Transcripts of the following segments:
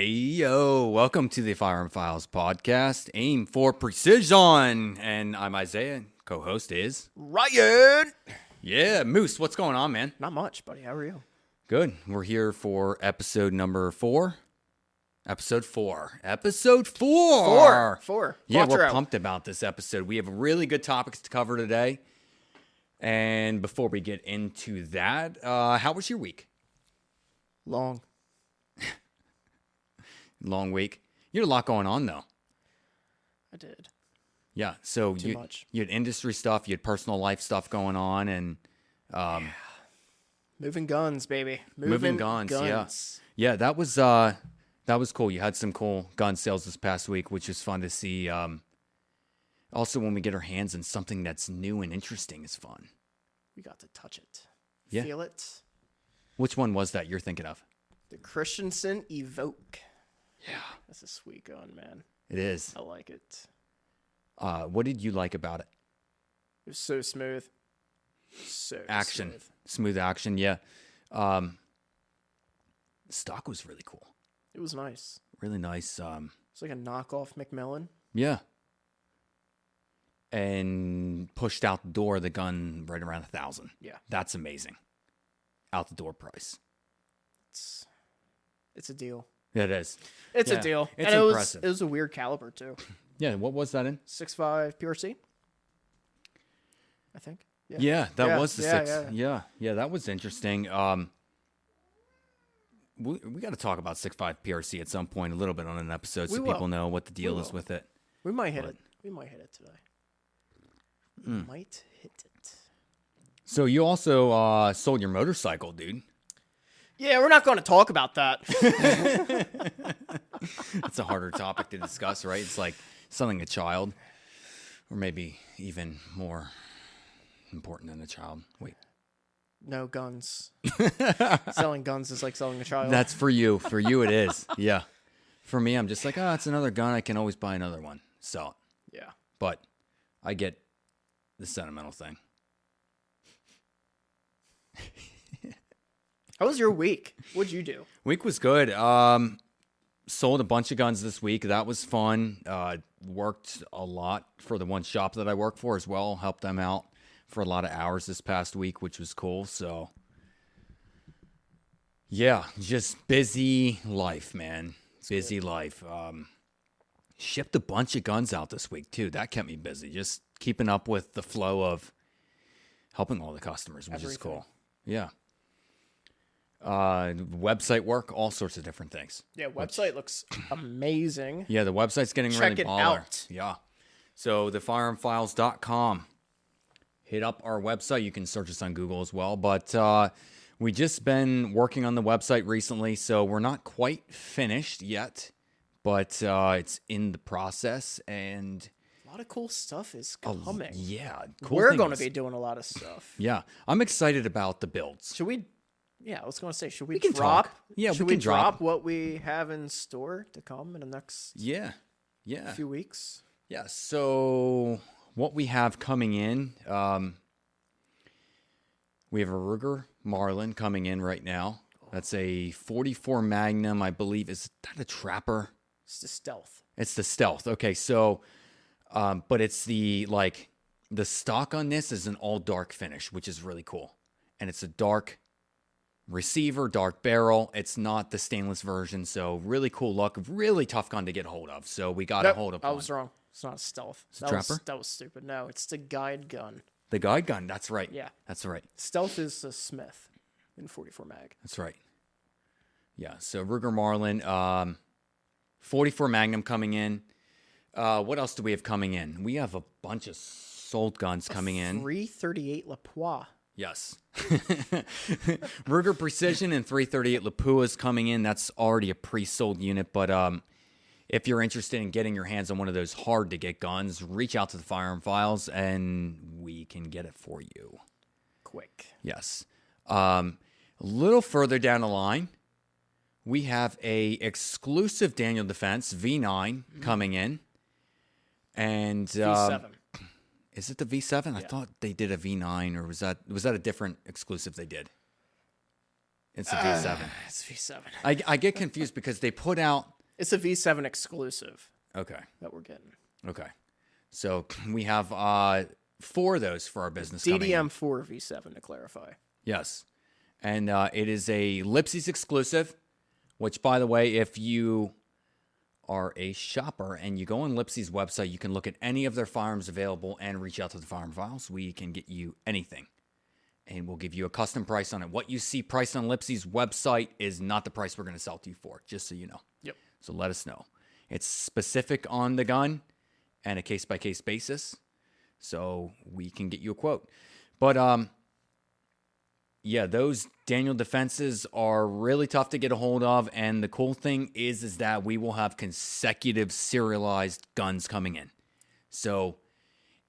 Hey, yo, welcome to the Firearm Files podcast. Aim for precision. And I'm Isaiah. Co-host is Ryan. Yeah, Moose, what's going on, man? Not much, buddy. How are you? Good. We're here for episode number 4. Episode 4. Episode 4. Four. Yeah, Quattro. we're pumped about this episode. We have really good topics to cover today. And before we get into that, how was your week? Long. Long week. You had a lot going on, though. I did. Yeah, so Too much. You had industry stuff, you had personal life stuff going on, and Moving guns, baby. moving guns. Yeah, that was cool. You had some cool gun sales this past week, which was fun to see. Also, when we get our hands on something that's new and interesting, is fun. We got to touch it. Yeah. Feel it. Which one was that you're thinking of? The Christensen Evoke. Yeah, That's a sweet gun, man. it is. I like it. What did you like about it? It was so smooth. So Action, smooth. smooth action. Yeah, stock was really cool. It was nice. Really nice. It's like a knockoff Macmillan. Yeah. And pushed out the door the gun right around $1,000. Yeah. That's amazing. Out the door price. It's a deal. Yeah, it is. It's Yeah, a deal. it's and impressive. it was a weird caliber too. Yeah, what was that in? 6.5 PRC. I think. Yeah, that was the 6. Yeah. Yeah, that was interesting. We got to talk about 6.5 PRC at some point, a little bit on an episode, so We will. people know what the deal We is will. with it. We might hit But- it. We might hit it today. Hmm. Might hit it. So you also sold your motorcycle, dude. Yeah, we're not going to talk about that. That's a harder topic to discuss, right? It's like selling a child, or maybe even more important than a child. Wait. No guns. Selling guns is like selling a child. That's for you. For you, it is. Yeah. For me, I'm just like, it's another gun. I can always buy another one. Sell it. Yeah. But I get the sentimental thing. How was your week? What'd you do? Week was good. Sold a bunch of guns this week. That was fun. Worked a lot for the one shop that I work for as well. Helped them out for a lot of hours this past week, which was cool. So, yeah, just busy life, man. Busy life. Shipped a bunch of guns out this week, too. That kept me busy. Just keeping up with the flow of helping all the customers, which is cool. Yeah. Website work, all sorts of different things. Yeah, website looks amazing. Yeah, the website's getting Check really it baller. out. Yeah. So thefirearmfiles.com. Hit up our website. You can search us on Google as well. But we just been working on the website recently, so we're not quite finished yet. But it's in the process, and A lot of cool stuff is coming. yeah, cool We're thing going to is- be doing a lot of stuff. Yeah, I'm excited about the builds. Should we? Yeah, I was going to say, should we can drop? talk. Yeah, should we can drop. what we have in store to come in the next Yeah. few weeks? Yeah, so what we have coming in, we have a Ruger Marlin coming in right now. That's a 44 Magnum, I believe. Is that a Trapper? It's the stealth. It's the Stealth. Okay, so, but it's the stock on this is an all dark finish, which is really cool. And it's a dark receiver, dark barrel. It's not the stainless version, so really cool look. Really tough gun to get hold of. So we got a hold of I one. was wrong. It's not a stealth. It's a Trapper? That was stupid. No, it's the guide gun. The guide gun, that's right. Yeah. That's right. Stealth is a Smith in 44 mag. That's right. Yeah, so Ruger Marlin, 44 Magnum coming in. What else do we have coming in? We have a bunch of sold guns coming in. 338 Lapois. Yes. Ruger Precision and 338 Lapua is coming in. That's already a pre-sold unit, but if you're interested in getting your hands on one of those hard-to-get guns, reach out to the Firearm Files, and we can get it for you. Quick. Yes. A little further down the line, we have a exclusive Daniel Defense V9 coming in. And V7. is it the V7? I thought they did a V9, or was that a different exclusive they did? It's a V7. It's V7. I get confused because they put out. It's a V7 exclusive Okay. that we're getting. Okay. So we have 4 of those for our business. DDM4 V7 to clarify. Yes. And it is a Lipsy's exclusive, which, by the way, if you are a shopper and you go on Lipsy's website, you can look at any of their firearms available and reach out to the Firearm Files. We can get you anything. And we'll give you a custom price on it. What you see priced on Lipsy's website is not the price we're going to sell to you for, just so you know. Yep. So let us know. It's specific on the gun and a case-by-case basis, so we can get you a quote. But, yeah, those Daniel defenses are really tough to get a hold of, and the cool thing is that we will have consecutive serialized guns coming in. So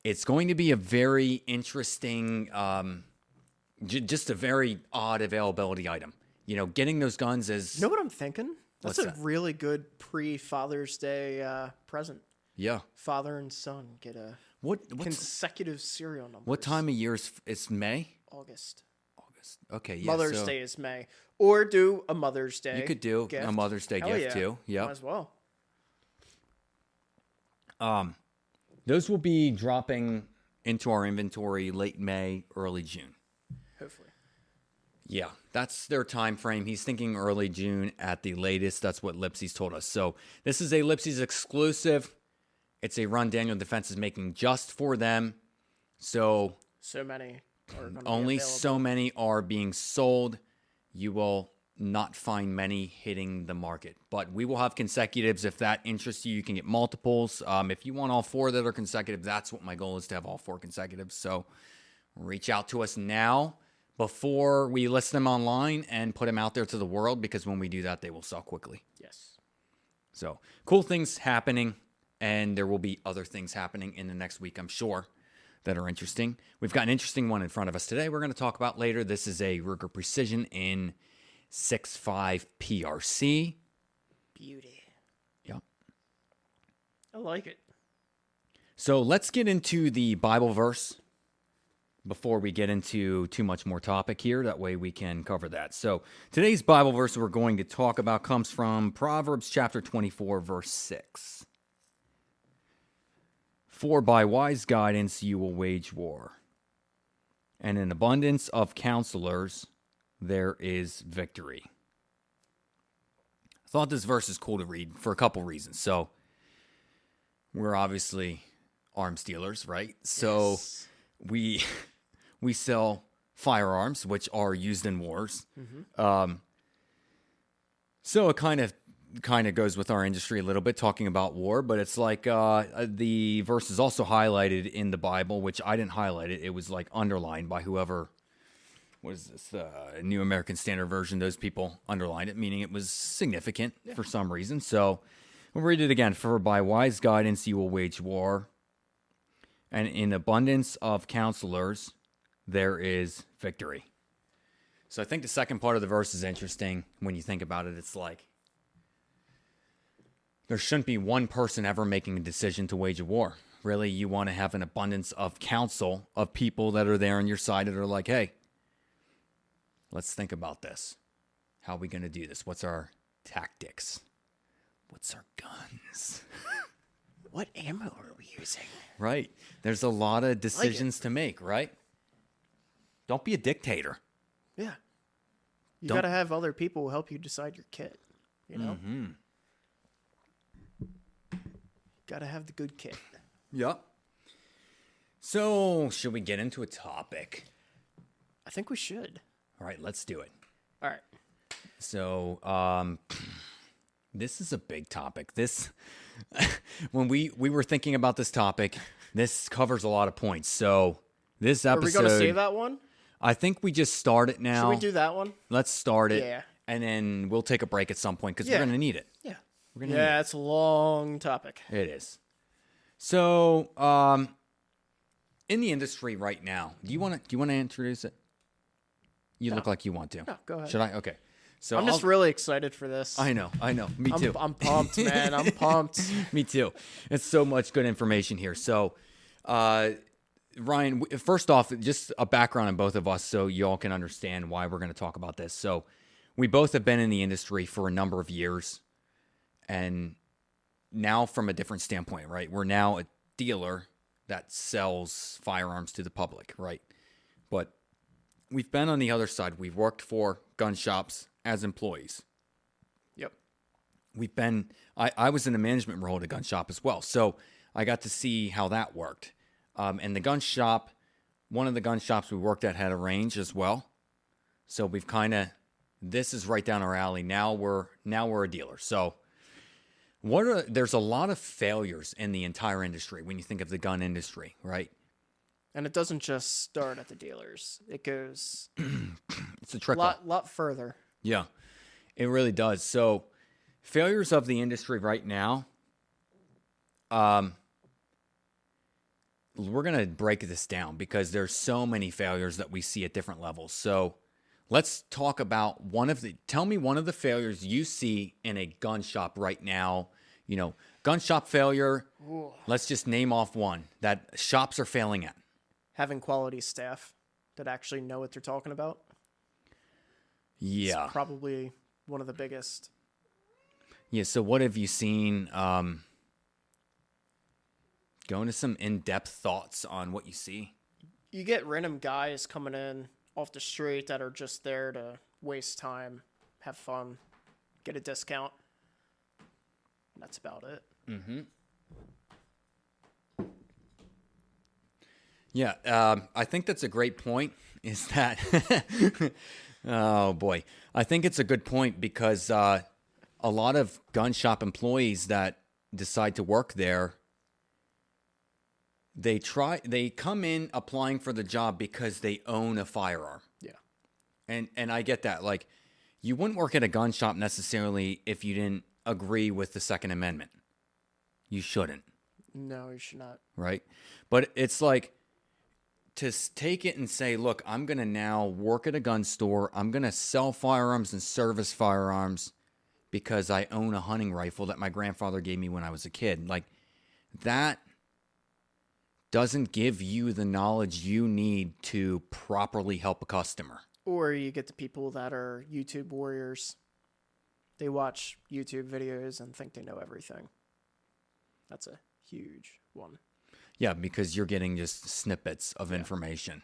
it's going to be a very interesting, just a very odd availability item. You know, getting those guns is... You know what I'm thinking? That's What's that? really good pre-Father's Day present. Yeah. Father and son get a What's, consecutive serial number. what time of year is it's May? August. Okay, yeah. Mother's so Day is May. Or do a Mother's Day. you could do gift. a Mother's Day Hell gift yeah. too. Might Yep. as well. Those will be dropping into our inventory late May, early June. Hopefully. Yeah, that's their time frame. He's thinking early June at the latest. That's what Lipsy's told us. So this is a Lipsy's exclusive. It's a run Daniel Defense is making just for them. So many are going to only be so many are being sold. You will not find many hitting the market. But we will have consecutives. If that interests you, you can get multiples. If you want all 4 that are consecutive, that's what my goal is, to have all 4 consecutives. So reach out to us now before we list them online and put them out there to the world, because when we do that, they will sell quickly. Yes. So cool things happening, and there will be other things happening in the next week, I'm sure, that are interesting. We've got an interesting one in front of us today we're going to talk about later. This is a Ruger Precision in 6.5 PRC. Beauty. Yep. I like it. So let's get into the Bible verse before we get into too much more topic here. That way we can cover that. So today's Bible verse we're going to talk about comes from Proverbs chapter 24, verse 6. For by wise guidance you will wage war, and in abundance of counselors there is victory. I thought this verse is cool to read for a couple reasons. So we're obviously arms dealers, right? So Yes. we sell firearms, which are used in wars. So it kind of goes with our industry a little bit, talking about war, but it's like the verse is also highlighted in the Bible, which I didn't highlight it. It was like underlined by whoever, what is this, New American Standard Version. Those people underlined it, meaning it was significant for some reason. So we'll read it again. For by wise guidance you will wage war, and in abundance of counselors there is victory. So I think the second part of the verse is interesting when you think about it. It's like, there shouldn't be one person ever making a decision to wage a war. Really, you want to have an abundance of counsel of people that are there on your side that are like, hey, let's think about this. How are we going to do this? What's our tactics? What's our guns? What ammo are we using? Right. There's a lot of decisions to make, right? Don't be a dictator. Yeah. You Don't- got to have other people help you decide your kit. You know? Got to have the good kit. Yep. So, should we get into a topic? I think we should. All right, let's do it. All right. So, this is a big topic. This, when we were thinking about this topic, this covers a lot of points. So, this Are we episode, going to save that one? I think we just start it now. Should we do that one? Let's start it. Yeah. And then we'll take a break at some point because Yeah. we're going to need it. Yeah. We're gonna need Yeah, it's a long topic. it. It is. So, in the industry right now, do you want to introduce it? You look like you want to. No, go ahead. Should I? Okay. So I'm just really excited for this. I know. Me too. I'm pumped, man. I'm pumped. Me too. It's so much good information here. So, Ryan, first off, just a background on both of us so y'all can understand why we're going to talk about this. So, we both have been in the industry for a number of years, and now from a different standpoint, right? We're now a dealer that sells firearms to the public, right? But we've been on the other side. We've worked for gun shops as employees. Yep. I was in a management role at a gun shop as well. So I got to see how that worked. And the gun shop, one of the gun shops we worked at had a range as well. So we've this is right down our alley. Now we're a dealer. So there's a lot of failures in the entire industry when you think of the gun industry, right? And it doesn't just start at the dealers. It goes It's a trickle. lot further. Yeah, it really does. So failures of the industry right now, we're going to break this down because there's so many failures that we see at different levels. So let's talk about tell me one of the failures you see in a gun shop right now. You know, gun shop failure. Ooh. Let's just name off one that shops are failing at. Having quality staff that actually know what they're talking about. Yeah. It's probably one of the biggest. Yeah. So what have you seen? Go into some in-depth thoughts on what you see. You get random guys coming in off the street that are just there to waste time, have fun, get a discount. And that's about it. Mm-hmm. Yeah, I think that's a great point. Is that? Oh boy, I think it's a good point because a lot of gun shop employees that decide to work there, they come in applying for the job because they own a firearm. Yeah. And I get that. Like, you wouldn't work at a gun shop necessarily if you didn't agree with the Second Amendment. You shouldn't. No, you should not. Right? But it's like, to take it and say, look, I'm going to now work at a gun store. I'm going to sell firearms and service firearms because I own a hunting rifle that my grandfather gave me when I was a kid. Like, that doesn't give you the knowledge you need to properly help a customer. Or you get the people that are YouTube warriors. They watch YouTube videos and think they know everything. That's a huge one. Yeah, because you're getting just snippets of information.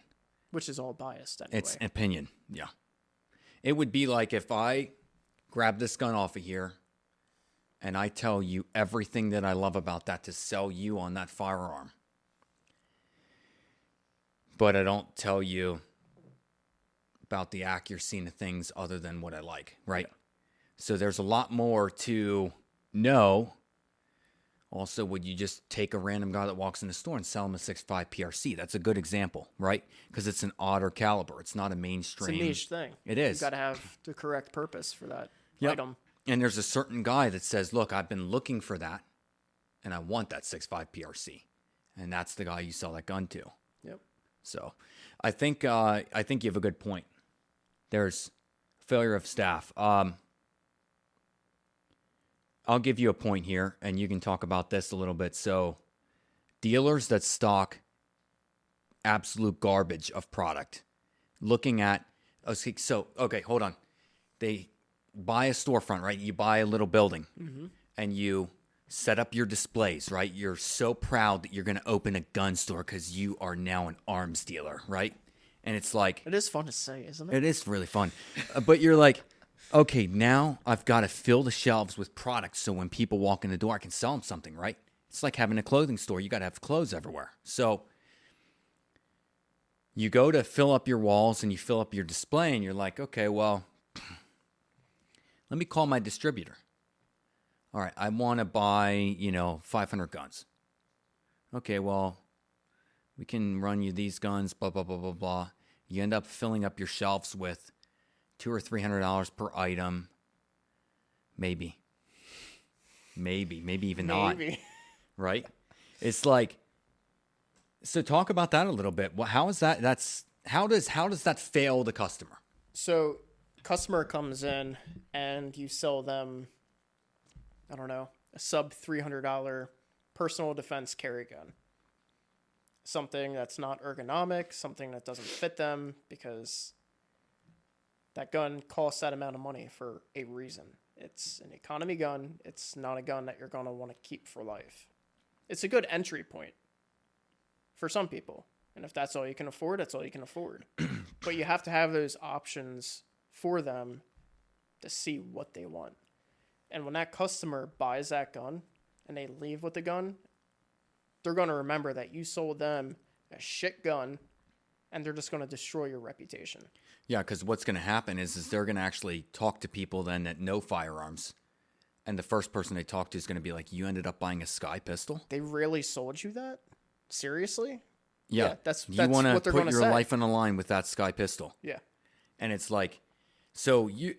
Which is all biased anyway. It's opinion, yeah. It would be like if I grab this gun off of here and I tell you everything that I love about that to sell you on that firearm. But I don't tell you about the accuracy of things other than what I like, right? Yeah. So there's a lot more to know. Also, would you just take a random guy that walks in the store and sell him a 6.5 PRC? That's a good example, right? Because it's an odder caliber. It's not a mainstream. It's a niche thing. It is. You've got to have the correct purpose for that item. And there's a certain guy that says, look, I've been looking for that, and I want that 6.5 PRC. And that's the guy you sell that gun to. Yep. So I think you have a good point. There's failure of staff. I'll give you a point here, and you can talk about this a little bit. So dealers that stock absolute garbage of product, looking at, okay, hold on. They buy a storefront, right? You buy a little building, and you set up your displays, right? You're so proud that you're going to open a gun store because you are now an arms dealer, right? And it's like... It is fun to say, isn't it? It is really fun. But you're like... Okay, now I've got to fill the shelves with products so when people walk in the door, I can sell them something, right? It's like having a clothing store. You got to have clothes everywhere. So you go to fill up your walls and you fill up your display and you're like, okay, well, let me call my distributor. All right, I want to buy, 500 guns. Okay, well, we can run you these guns, blah, blah, blah, blah, blah. You end up filling up your shelves with $200 or $300 per item, maybe even not, right? It's like, so talk about that a little bit. Well, how is that? How does that fail the customer? So, customer comes in and you sell them, I don't know, a sub $300 personal defense carry gun. Something that's not ergonomic, something that doesn't fit them because That gun costs that amount of money for a reason. It's an economy gun. It's not a gun that you're going to want to keep for life. It's a good entry point for some people. And if that's all you can afford, that's all you can afford. But you have to have those options for them to see what they want. And when that customer buys that gun and they leave with the gun, they're going to remember that you sold them a shit gun, and they're just going to destroy your reputation. Yeah, because what's going to happen is they're going to actually talk to people then that know firearms. And the first person they talk to is going to be like, you ended up buying a Sky pistol? They really sold you that? Seriously? Yeah. That's you want what to they're put going to your say. life on the line with that Sky pistol. Yeah. And it's like, so you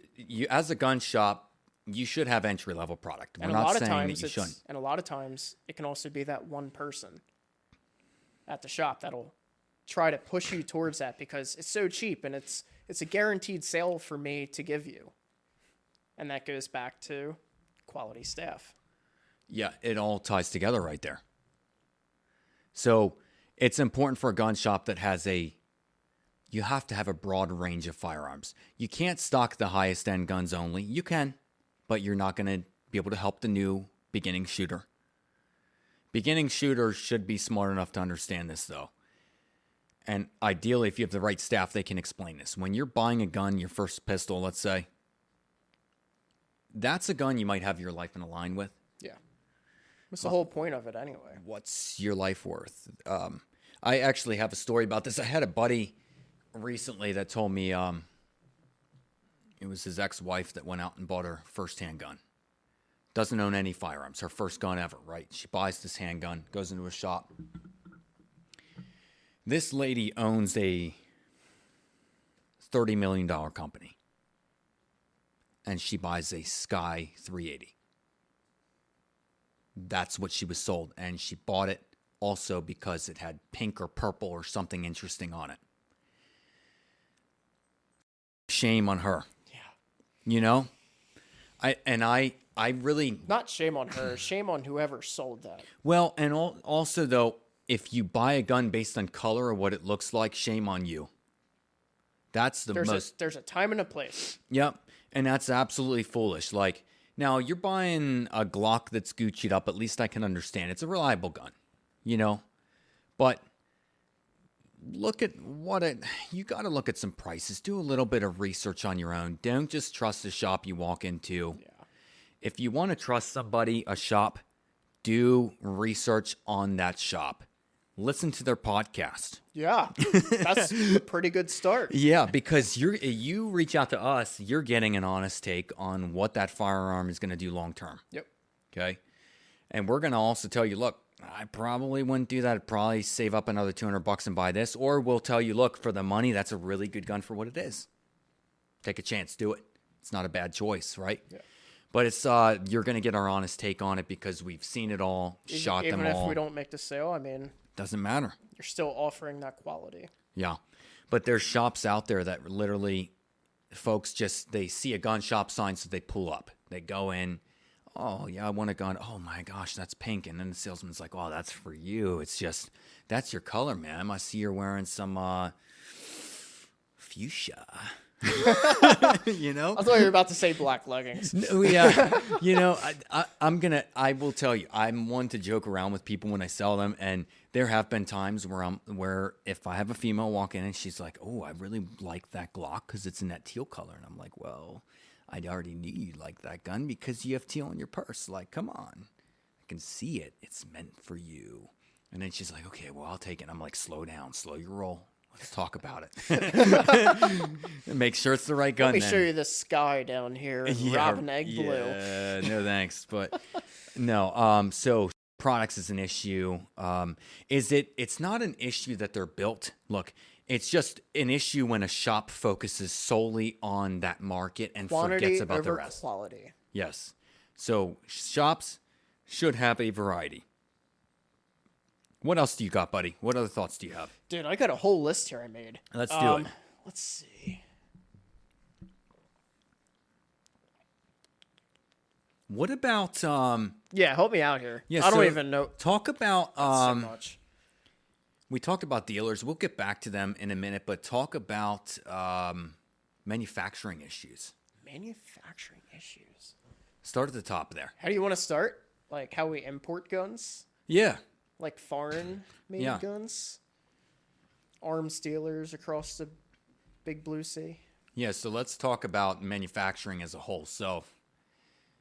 as a gun shop, you should have entry-level product. We're not saying that you shouldn't. And a lot of times, it can also be that one person at the shop that'll try to push you towards that because it's so cheap and it's a guaranteed sale for me to give you. And that goes back to quality staff. Yeah, it all ties together right there. So it's important for a gun shop that has you have to have a broad range of firearms. You can't stock the highest end guns only. You can, but you're not going to be able to help the new beginning shooter. Beginning shooters should be smart enough to understand this though. And ideally, if you have the right staff, they can explain this. When you're buying a gun, your first pistol, let's say, that's a gun you might have your life in a line with. Yeah. What's the whole point of it anyway? What's your life worth? I actually have a story about this. I had a buddy recently that told me it was his ex-wife that went out and bought her first handgun. Doesn't own any firearms. Her first gun ever, right? She buys this handgun, goes into a shop. This lady owns a $30 million company. And she buys a Sky 380. That's what she was sold. And she bought it also because it had pink or purple or something interesting on it. Shame on her. Yeah. You know? I really... Not shame on her. Shame on whoever sold that. Well, and also, though, if you buy a gun based on color or what it looks like, shame on you. That's There's a time and a place. Yep. And that's absolutely foolish. Like, now you're buying a Glock that's Gucci'd up. At least I can understand. It's a reliable gun, you know? But look at you got to look at some prices. Do a little bit of research on your own. Don't just trust the shop you walk into. Yeah. If you want to trust somebody, a shop, do research on that shop. Listen to their podcast. Yeah, that's a pretty good start. Yeah, because you reach out to us, you're getting an honest take on what that firearm is going to do long term. Yep. Okay. And we're going to also tell you, look, I probably wouldn't do that. I'd probably save up another $200 and buy this. Or we'll tell you, look, for the money, that's a really good gun for what it is. Take a chance, do it. It's not a bad choice, right? Yeah. But it's you're going to get our honest take on it because we've seen it all, shot them all. Even if we don't make the sale, I mean, doesn't matter. You're still offering that quality. Yeah. But there's shops out there that literally, folks they see a gun shop sign, so they pull up. They go in, oh, yeah, I want a gun. Oh, my gosh, that's pink. And then the salesman's like, oh, that's for you. It's just, that's your color, ma'am. I see you're wearing some fuchsia. You know? I thought you were about to say black leggings. No, yeah. You know, I will tell you, I'm one to joke around with people when I sell them. And there have been times where if I have a female walk in and she's like, oh, I really like that Glock because it's in that teal color. And I'm like, well, I already knew you liked that gun because you have teal in your purse. Like, come on. I can see it. It's meant for you. And then she's like, okay, well, I'll take it. And I'm like, slow down, slow your roll. Let's talk about it. Make sure it's the right gun. Let me show you the sky down here in Robin Egg Blue. Yeah, no thanks. But no, so products is an issue. It's not an issue that they're built. Look, it's just an issue when a shop focuses solely on that market and forgets about the rest. Quality. Yes. So shops should have a variety. What else do you got, buddy? What other thoughts do you have? Dude, I got a whole list here I made. Let's do it. Let's see. What about Yeah, help me out here. Yeah, I don't even know Talk about so much. We talked about dealers. We'll get back to them in a minute, but talk about manufacturing issues. Manufacturing issues. Start at the top there. How do you want to start? Like how we import guns? Yeah. Like foreign made Yeah. guns? Arms dealers across the big blue sea? Yeah, so let's talk about manufacturing as a whole. So,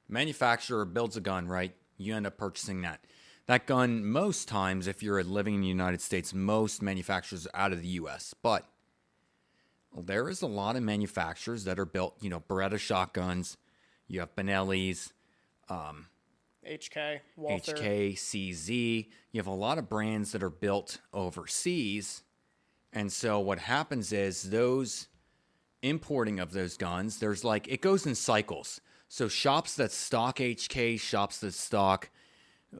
manufacturer builds a gun, right? You end up purchasing that. That gun, most times, if you're living in the United States, most manufacturers are out of the U.S. But there is a lot of manufacturers that are built, Beretta shotguns. You have Benelli's, HK, Walther. HK, CZ. You have a lot of brands that are built overseas. And so what happens is those importing of those guns, there's it goes in cycles. So shops that stock HK, shops that stock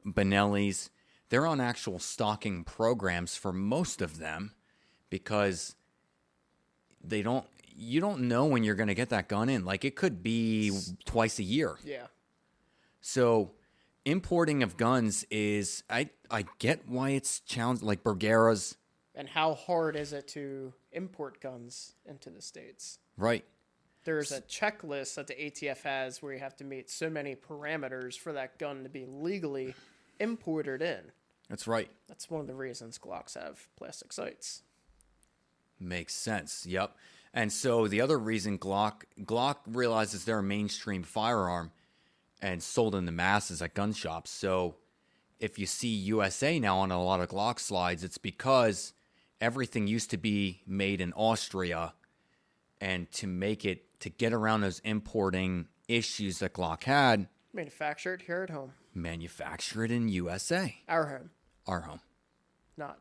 Benelli's, they're on actual stocking programs for most of them because you don't know when you're going to get that gun in. It could be twice a year. Yeah. So importing of guns is, I get why it's challenged, like Bergera's. And how hard is it to import guns into the States? Right. There's a checklist that the ATF has where you have to meet so many parameters for that gun to be legally imported in. That's right. That's one of the reasons Glocks have plastic sights. Makes sense. Yep. And so the other reason Glock realizes they're a mainstream firearm and sold in the masses at gun shops. So if you see USA now on a lot of Glock slides, it's because everything used to be made in Austria, and to get around those importing issues that Glock had, Manufactured here at home. manufacture it in USA. Our home. Our home. Not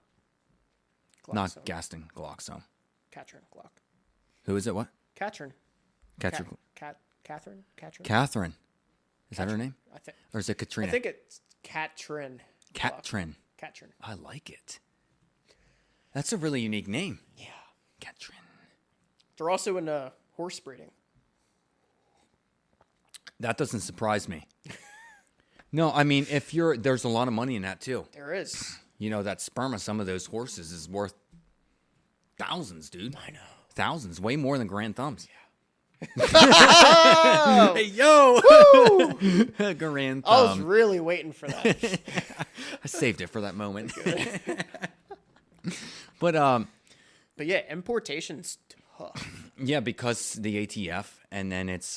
Glock's Not home. Gaston Glock's home. Katrin Glock. Who is it? What? Katrin. Catherine. Katrin? Catherine. Is that her name? I think. Or is it Katrina? I think it's Katrin. Katrin. Katrin. I like it. That's a really unique name. Yeah. Katrin. They're also in horse breeding. That doesn't surprise me. No, I mean, there's a lot of money in that too. There is. That sperm of some of those horses is worth thousands, dude. I know. Thousands, way more than Grand Thumbs. Oh! Hey, yo! Grand I was Thumb. really waiting for that. I saved it for that moment. But yeah, importation's tough. yeah, because the ATF, and then it's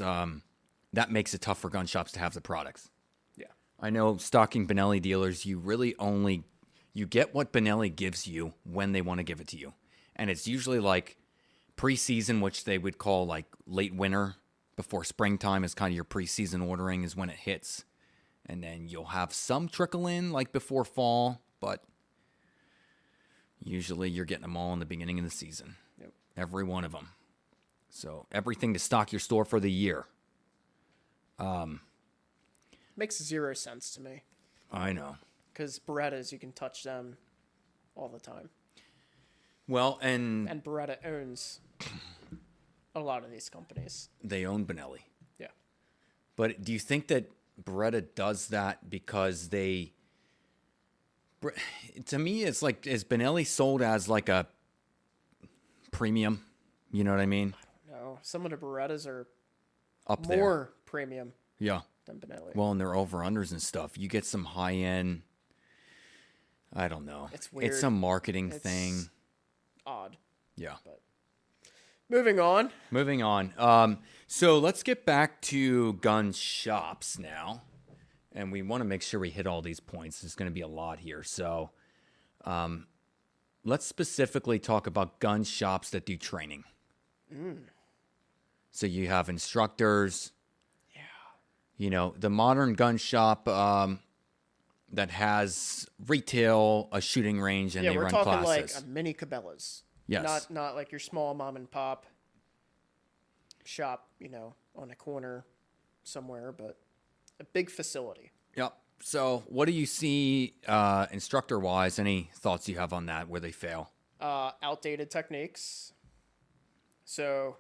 that makes it tough for gun shops to have the products. Yeah. I know stocking Benelli dealers, you really only get what Benelli gives you when they want to give it to you. And it's usually preseason, which they would call late winter, before springtime is kind of your preseason ordering is when it hits. And then you'll have some trickle in before fall, but usually you're getting them all in the beginning of the season. Yep. Every one of them. So everything to stock your store for the year. Makes 0 sense to me. I know. Because Berettas, you can touch them all the time. Well, and Beretta owns a lot of these companies. they own Benelli. Yeah. But do you think that Beretta does that because to me, it's is Benelli sold as a premium? You know what I mean? No, some of the Berettas are Up there. more premium Yeah. than Benelli. Well, and they're over-unders and stuff. You get some high-end, I don't know. It's weird. It's some marketing thing. Odd. Yeah. But moving on. Moving on. So let's get back to gun shops now. And we want to make sure we hit all these points. There's going to be a lot here. So let's specifically talk about gun shops that do training. So you have instructors. Yeah. The modern gun shop that has retail, a shooting range, and they run classes. Yeah, we're talking like a mini Cabela's. Yes. Not like your small mom and pop shop, on a corner somewhere, but a big facility. Yep. So what do you see instructor-wise? Any thoughts you have on that, where they fail? Outdated techniques. So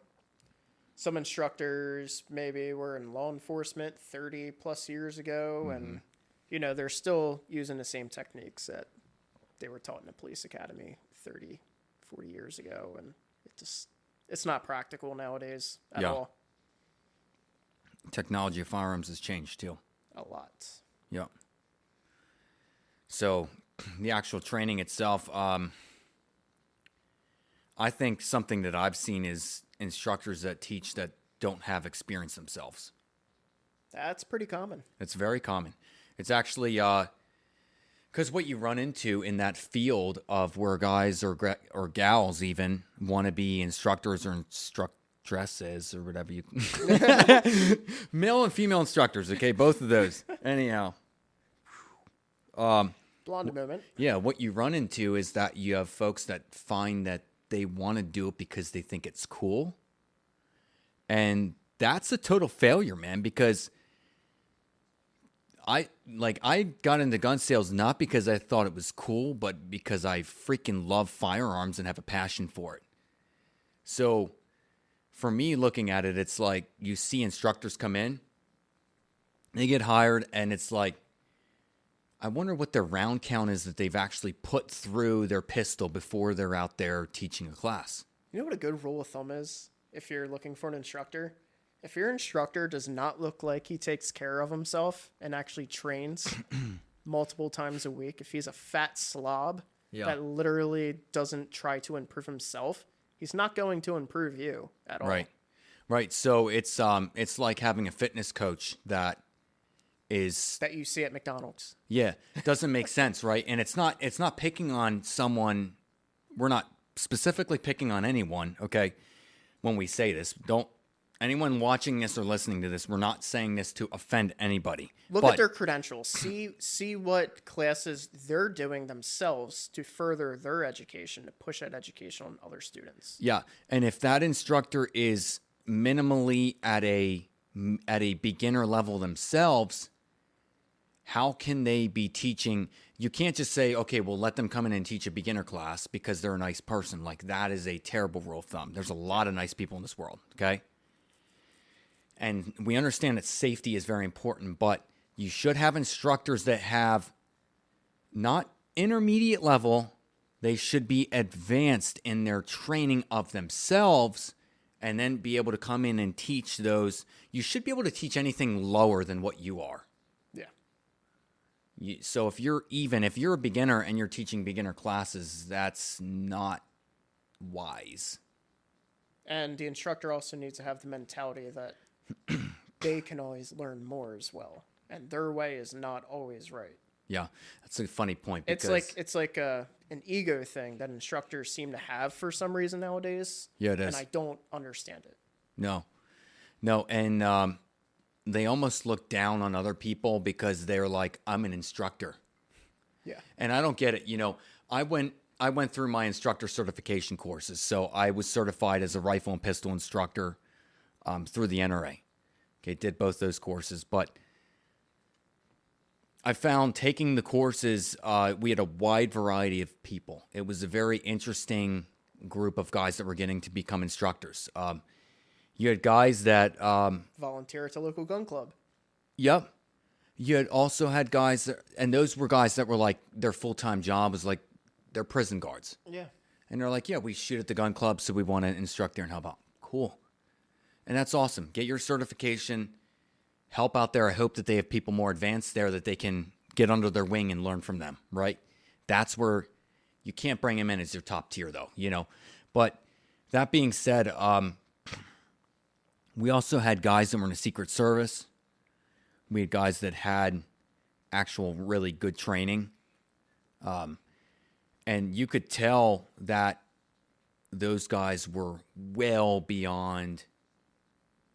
some instructors maybe were in law enforcement 30 plus years ago, and they're still using the same techniques that they were taught in the police academy 30, 40 years ago, and It's not practical nowadays at Yeah. all. Technology of firearms has changed too. A lot. Yeah. So the actual training itself, I think something that I've seen is instructors that teach that don't have experience themselves. That's pretty common. It's very common. It's actually because what you run into in that field of where guys or gals even want to be instructors or instructresses or whatever you male and female instructors. Okay, both of those. Anyhow, Blonde moment. yeah, what you run into is that you have folks that find that they want to do it because they think it's cool, and that's a total failure, man. Because I got into gun sales not because I thought it was cool, but because I freaking love firearms and have a passion for it. So for me, looking at it, it's like you see instructors come in, they get hired, and it's like, I wonder what their round count is that they've actually put through their pistol before they're out there teaching a class. You know what a good rule of thumb is if you're looking for an instructor? If your instructor does not look like he takes care of himself and actually trains multiple times a week, if he's a fat slob that literally doesn't try to improve himself, he's not going to improve you at all. Right. So it's like having a fitness coach that you see at McDonald's. Yeah, it doesn't make sense, right? And it's not picking on someone. We're not specifically picking on anyone, okay? When we say this, don't anyone watching this or listening to this, we're not saying this to offend anybody. Look at their credentials. See what classes they're doing themselves to further their education, to push that education on other students. Yeah, and if that instructor is minimally at a beginner level themselves, how can they be teaching? You can't just say, okay, well, let them come in and teach a beginner class because they're a nice person. Like, that is a terrible rule of thumb. There's a lot of nice people in this world, okay? And we understand that safety is very important, but you should have instructors that have not intermediate level. They should be advanced in their training of themselves and then be able to come in and teach those. You should be able to teach anything lower than what you are. So if you're a beginner and you're teaching beginner classes, that's not wise. And the instructor also needs to have the mentality that they can always learn more as well. And their way is not always right. Yeah, that's a funny point. Because it's like an ego thing that instructors seem to have for some reason nowadays. Yeah, it is. And I don't understand it. No, and they almost look down on other people because they're like, I'm an instructor. Yeah. And I don't get it. You know, I went through my instructor certification courses. So I was certified as a rifle and pistol instructor through the NRA. Okay, did both those courses. But I found taking the courses, we had a wide variety of people. It was a very interesting group of guys that were getting to become instructors. You had guys that volunteer at the local gun club. Yep. You had also had guys and those were guys that were like their full-time job was like they're prison guards. Yeah. And they're like, yeah, we shoot at the gun club, so we want to instruct there and help out. Cool. And that's awesome. Get your certification, help out there. I hope that they have people more advanced there that they can get under their wing and learn from them, right? That's where you can't bring them in as your top tier though, you know. But that being said, we also had guys that were in the Secret Service. We had guys that had actual really good training. And you could tell that those guys were well beyond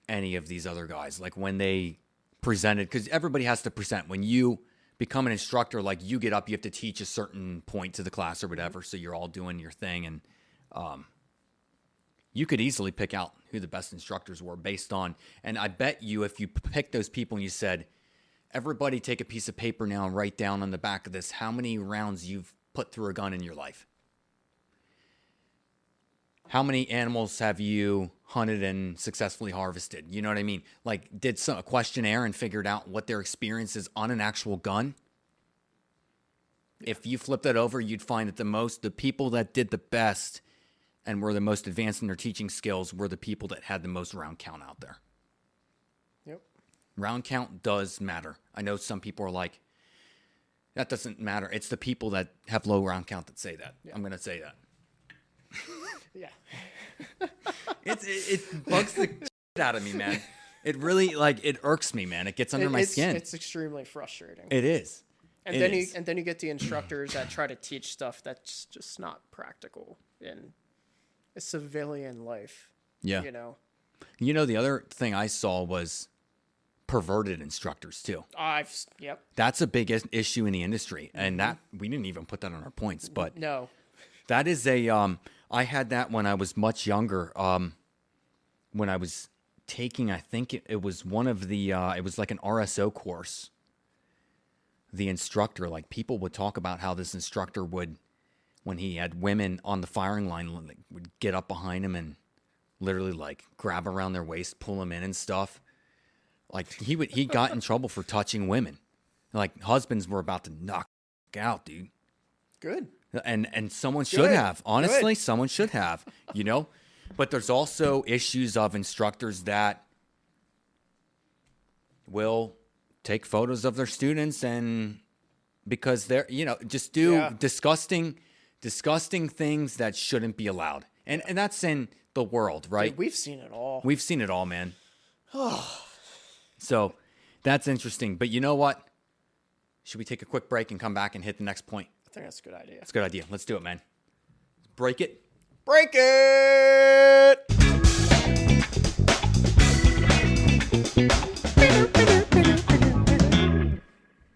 any of these other guys. Like when they presented, because everybody has to present. When you become an instructor, like you get up, you have to teach a certain point to the class or whatever. So you're all doing your thing. And you could easily pick out who the best instructors were based on, and I bet you if you picked those people and you said, everybody take a piece of paper now and write down on the back of this how many rounds you've put through a gun in your life. How many animals have you hunted and successfully harvested? You know what I mean? Like did a questionnaire and figured out what their experience is on an actual gun. If you flip that over, you'd find that the people that did the best and were the most advanced in their teaching skills were the people that had the most round count out there. Yep. Round count does matter. I know some people are like, that doesn't matter. It's the people that have low round count that say that. Yeah. I'm going to say that. Yeah. It bugs the shit out of me, man. It really, it irks me, man. It gets under my skin. It's extremely frustrating. It is. And then you get the instructors that try to teach stuff that's just not practical in a civilian life. Yeah. The other thing I saw was perverted instructors too. Yep. That's a big issue in the industry, and that we didn't even put that on our points, but no, that is I had that when I was much younger. When I was taking, I think it was one of the, it was like an RSO course. The instructor, people would talk about how this instructor would, when he had women on the firing line, would get up behind him and literally grab around their waist, pull them in and stuff. He got in trouble for touching women. Husbands were about to knock out, dude. Good. And someone should have. Honestly, someone should have, But there's also issues of instructors that will take photos of their students and because they're, just do disgusting things that shouldn't be allowed. And that's in the world, right? Dude, we've seen it all. We've seen it all, man. So that's interesting. But you know what? Should we take a quick break and come back and hit the next point? I think that's a good idea. That's a good idea. Let's do it, man. Break it. Break it!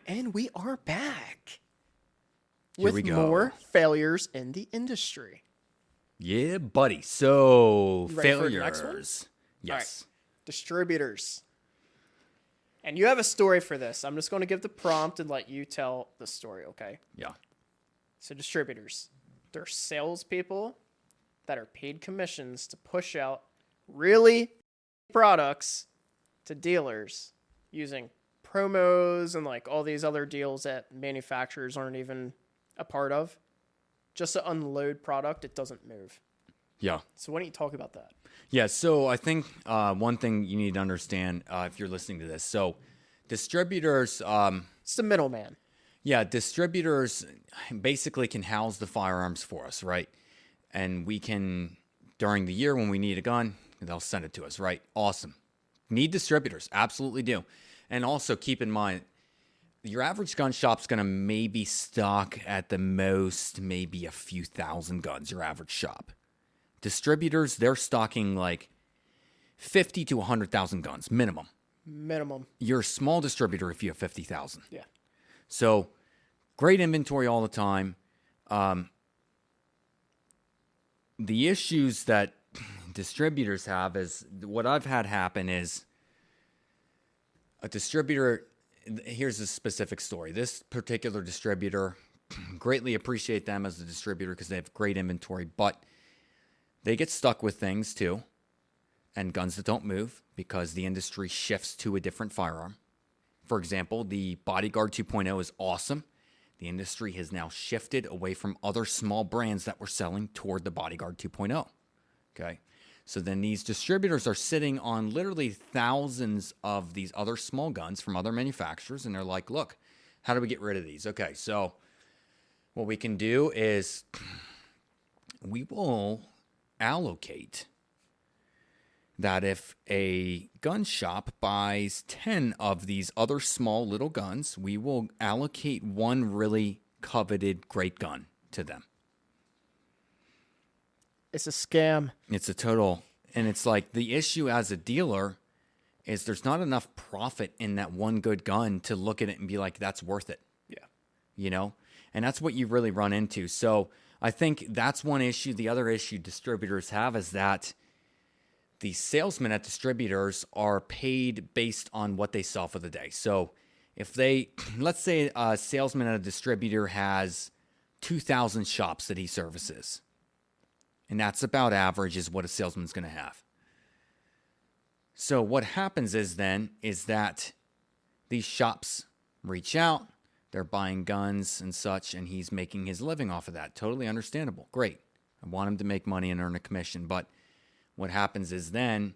And we are back. Here we go. More failures in the industry. Yeah, buddy. So, you ready for the failures. next one? Yes. All right. Distributors. And you have a story for this. I'm just going to give the prompt and let you tell the story, okay? Yeah. So distributors, they're salespeople that are paid commissions to push out really products to dealers using promos and all these other deals that manufacturers aren't even a part of. Just to unload product, it doesn't move. Yeah. So why don't you talk about that? Yeah, so I think one thing you need to understand if you're listening to this. So distributors... it's the middleman. Yeah, distributors basically can house the firearms for us, right? And we can, during the year when we need a gun, they'll send it to us, right? Awesome. Need distributors, absolutely do. And also keep in mind, your average gun shop's going to maybe stock at the most maybe a few thousand guns, your average shop. Distributors, they're stocking 50 to 100,000 guns, minimum. Minimum. You're a small distributor if you have 50,000. Yeah. So, great inventory all the time. The issues that distributors have is what I've had happen is a distributor. Here's a specific story. This particular distributor, greatly appreciate them as a distributor because they have great inventory, but they get stuck with things too, and guns that don't move because the industry shifts to a different firearm. For example, the Bodyguard 2.0 is awesome. The industry has now shifted away from other small brands that were selling toward the Bodyguard 2.0. Okay. So then these distributors are sitting on literally thousands of these other small guns from other manufacturers. And they're like, look, how do we get rid of these? Okay. So what we can do is we will allocate that if a gun shop buys 10 of these other small little guns, we will allocate one really coveted great gun to them. It's a scam. It's a total, and it's the issue as a dealer is there's not enough profit in that one good gun to look at it and be like, that's worth it. Yeah. And that's what you really run into. So I think that's one issue. The other issue distributors have is that the salesmen at distributors are paid based on what they sell for the day. So if let's say a salesman at a distributor has 2,000 shops that he services, and that's about average is what a salesman's going to have. So what happens is that these shops reach out, they're buying guns and such, and he's making his living off of that. Totally understandable. Great. I want them to make money and earn a commission. But what happens is then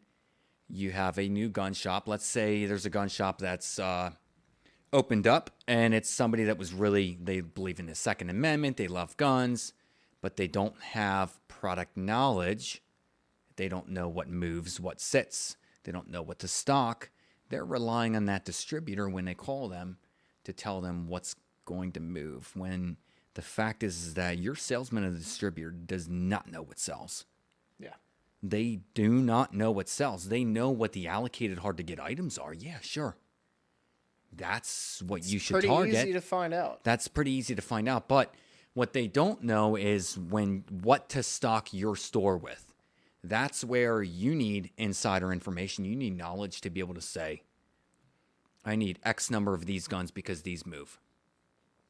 you have a new gun shop. Let's say there's a gun shop that's opened up, and it's somebody that was really, they believe in the Second Amendment, they love guns, but they don't have product knowledge. They don't know what moves, what sits. They don't know what to stock. They're relying on that distributor when they call them to tell them what's going to move, when the fact is that your salesman or the distributor does not know what sells. Yeah. They do not know what sells. They know what the allocated hard-to-get items are. Yeah, sure. That's what you should target. Pretty easy to find out. That's pretty easy to find out. But what they don't know is what to stock your store with. That's where you need insider information. You need knowledge to be able to say, I need X number of these guns because these move.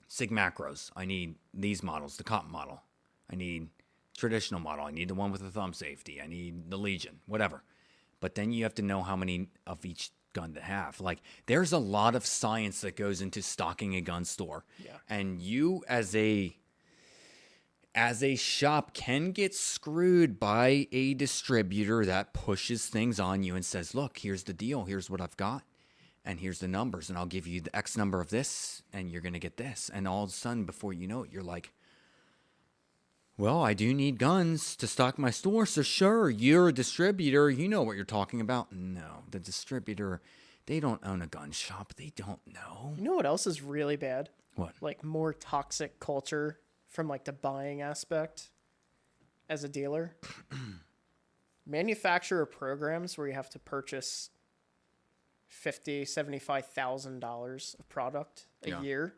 SIG macros. I need these models, the cotton model. I need traditional model. I need the one with the thumb safety. I need the Legion, whatever. But then you have to know how many of each gun to have. Like, there's a lot of science that goes into stocking a gun store. Yeah. And you as a shop can get screwed by a distributor that pushes things on you and says, look, here's the deal. Here's what I've got. And here's the numbers. And I'll give you the X number of this. And you're going to get this. And all of a sudden, before you know it, you're like, well, I do need guns to stock my store. So sure, you're a distributor. You know what you're talking about. No, the distributor, they don't own a gun shop. They don't know. You know what else is really bad? What? Like more toxic culture from like the buying aspect as a dealer. Manufacturer programs where you have to purchase $50,000, $75,000 of product a year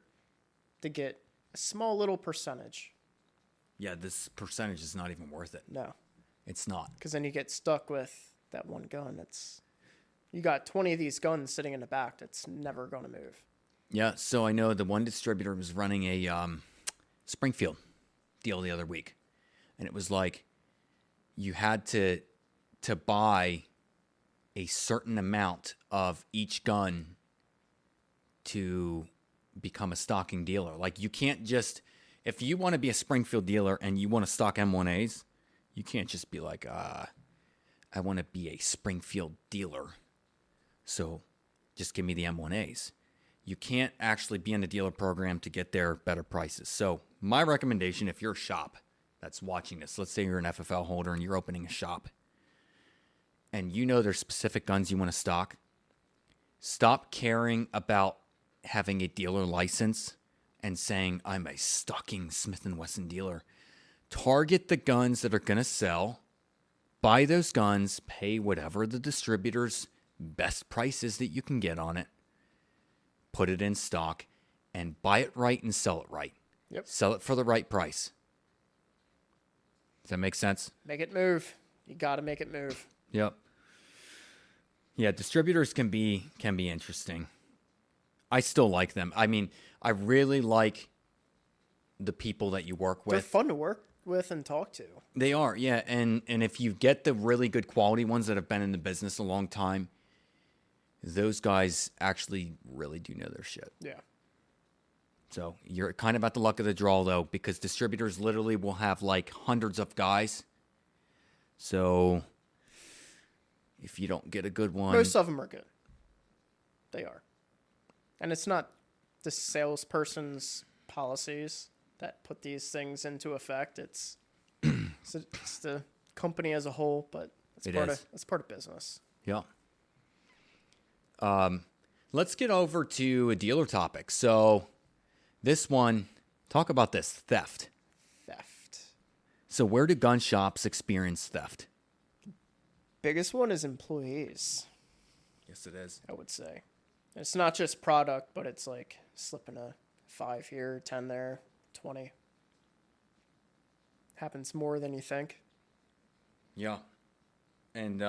to get a small little percentage. Yeah, this percentage is not even worth it. No. It's not. Because then you get stuck with that one gun. You got 20 of these guns sitting in the back that's never going to move. Yeah, so I know the one distributor was running a Springfield deal the other week. And it was like you had to buy a certain amount of each gun to become a stocking dealer. Like, you can't just... If you want to be a Springfield dealer and you want to stock M1As, you can't just be like, I want to be a Springfield dealer, so just give me the M1As. You can't actually be in the dealer program to get their better prices. So my recommendation, if you're a shop that's watching this, let's say you're an FFL holder and you're opening a shop, and you know there's specific guns you want to stock, stop caring about having a dealer license and saying, I'm a stocking Smith & Wesson dealer. Target the guns that are going to sell. Buy those guns. Pay whatever the distributor's best price is that you can get on it. Put it in stock. And buy it right and sell it right. Yep. Sell it for the right price. Does that make sense? Make it move. You got to make it move. Yep. Yeah, distributors can be interesting. I still like them. I mean, I really like the people that you work with. They're fun to work with and talk to. They are, yeah. And if you get the really good quality ones that have been in the business a long time, those guys actually really do know their shit. Yeah. So you're kind of at the luck of the draw, though, because distributors literally will have like hundreds of guys. So if you don't get a good one... Most of them are good. They are. And it's not the salesperson's policies that put these things into effect. It's the company as a whole, but it's part of business. Yeah. Let's get over to a dealer topic. So this one, talk about this, theft. So where do gun shops experience theft? Biggest one is employees. Yes, it is. I would say. It's not just product, but it's like slipping a 5 here, 10 there, 20. Happens more than you think. Yeah. And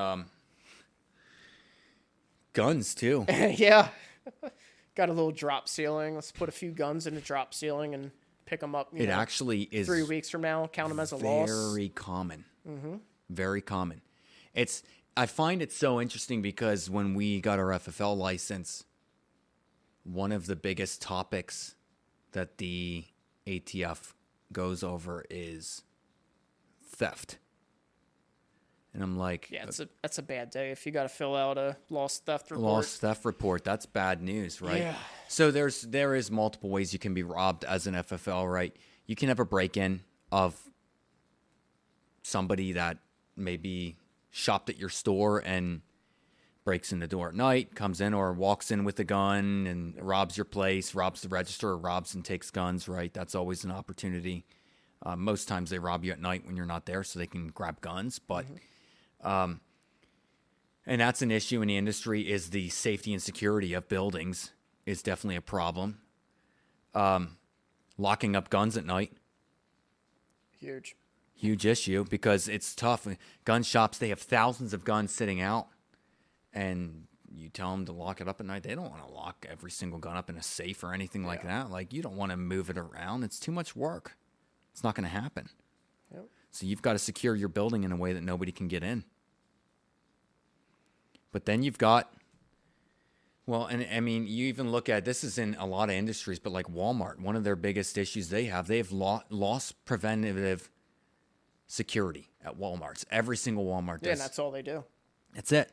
guns, too. Yeah. Got a little drop ceiling. Let's put a few guns in a drop ceiling and pick them up. It actually is 3 weeks from now, count them as a loss. Very common. Very common. I find it so interesting because when we got our FFL license, one of the biggest topics that the ATF goes over is theft. And I'm like, Yeah, that's a bad day if you got to fill out a lost theft report. lost theft report. That's bad news, right? Yeah. So there is multiple ways you can be robbed as an FFL, right? You can have a break-in of somebody that maybe shopped at your store and breaks in the door at night, comes in or walks in with a gun and robs your place, robs the register, or robs and takes guns, right? That's always an opportunity. Most times they rob you at night when you're not there so they can grab guns, but... and that's an issue in the industry is the safety and security of buildings is definitely a problem. Locking up guns at night. Huge issue because it's tough. Gun shops, they have thousands of guns sitting out and you tell them to lock it up at night. They don't want to lock every single gun up in a safe or anything like that. Like you don't want to move it around. It's too much work. It's not going to happen. Yep. So you've got to secure your building in a way that nobody can get in. But then you've got, well, and I mean, you even look at, this is in a lot of industries, but like Walmart, one of their biggest issues they have lost preventative security at Walmarts. Every single Walmart does. Yeah, and that's all they do. That's it.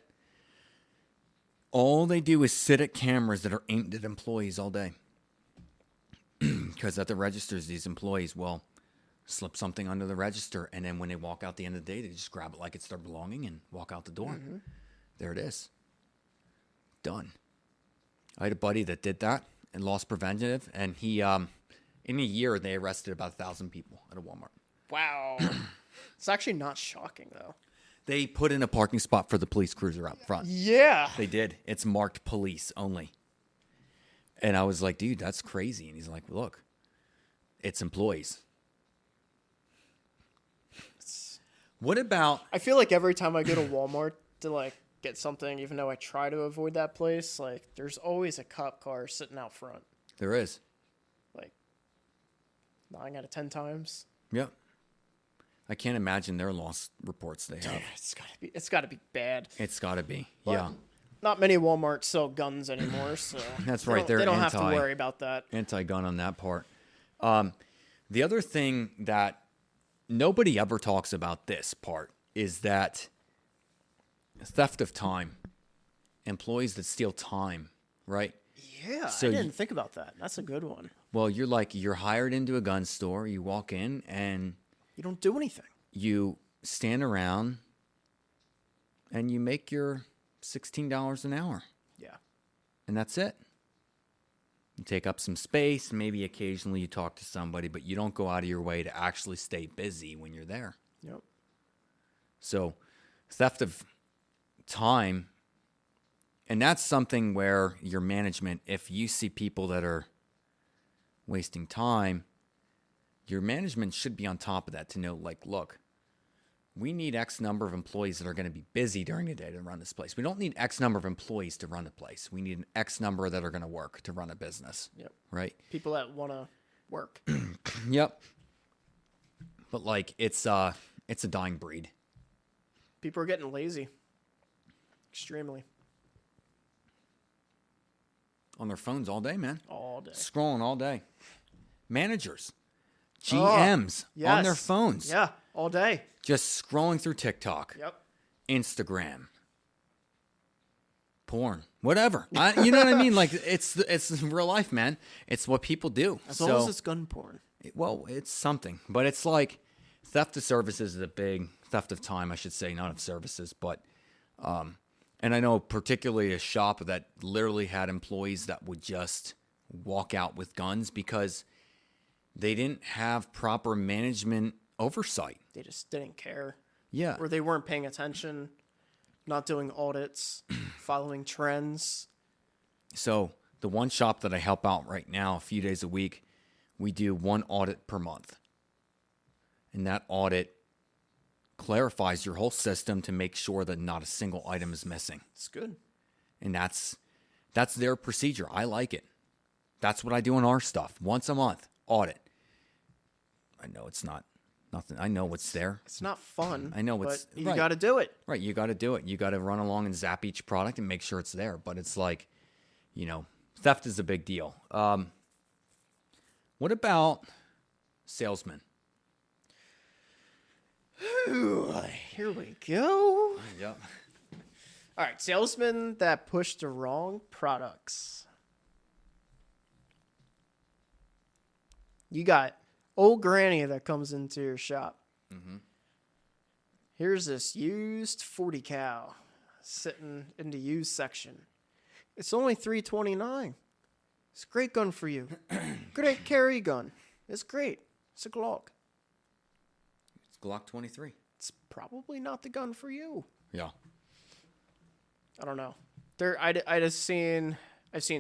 All they do is sit at cameras that are aimed at employees all day. Because at the registers, these employees will slip something under the register, and then when they walk out the end of the day, they just grab it like it's their belonging and walk out the door. Mm-hmm. There it is. Done. I had a buddy that did that and lost preventative, and he, in a year, they arrested about 1,000 people at a Walmart. Wow. It's actually not shocking, though. They put in a parking spot for the police cruiser out front. Yeah. They did. It's marked police only. And I was like, dude, that's crazy. And he's like, look, it's employees. What about... I feel like every time I go to Walmart to, like, get something, even though I try to avoid that place, like, there's always a cop car sitting out front. There is. Like, 9 out of 10 times. Yep. I can't imagine their loss reports they have. Yeah, it's gotta be bad. It's gotta be. But yeah. Not many Walmarts sell guns anymore, so that's right. They don't have to worry about that. Anti-gun on that part. The other thing that nobody ever talks about this part is that theft of time. Employees that steal time, right? Yeah, so I didn't think about that. That's a good one. Well, you're hired into a gun store. You walk in and you don't do anything. You stand around and you make your $16 an hour. Yeah. And that's it. You take up some space. Maybe occasionally you talk to somebody, but you don't go out of your way to actually stay busy when you're there. Yep. So theft of time, and that's something where your management, if you see people that are wasting time, your management should be on top of that to know, like, look, we need X number of employees that are going to be busy during the day to run this place. We don't need X number of employees to run the place. We need an X number that are going to work to run a business. Yep. Right? People that want to work. Yep. But, like, it's a dying breed. People are getting lazy. Extremely. On their phones all day, man. All day. Scrolling all day. Managers. GMs on their phones. Yeah, all day. Just scrolling through TikTok. Yep. Instagram. Porn. Whatever. You know what I mean? Like, it's real life, man. It's what people do. As long as it's gun porn. Well, it's something. But it's like theft of services is a big... Theft of time, I should say, not of services. But... and I know particularly a shop that literally had employees that would just walk out with guns because they didn't have proper management oversight. They just didn't care. Yeah. Or they weren't paying attention, not doing audits, following trends. So the one shop that I help out right now, a few days a week, we do one audit per month. And that audit clarifies your whole system to make sure that not a single item is missing. It's good. And that's their procedure. I like it. That's what I do in our stuff. Once a month, audit. I know it's not nothing. I know what's there. It's not fun. I know what's... But you got to do it. Right, you got to do it. You got to run along and zap each product and make sure it's there. But it's like, theft is a big deal. What about salesmen? Ooh, here we go. Yep. All right, salesmen that push the wrong products. You got old granny that comes into your shop. Mm-hmm. Here's this used 40 cal sitting in the used section. It's only $329. It's a great gun for you. Great carry gun. It's great. It's a Glock. It's Glock 23. It's probably not the gun for you. Yeah. I don't know. I've seen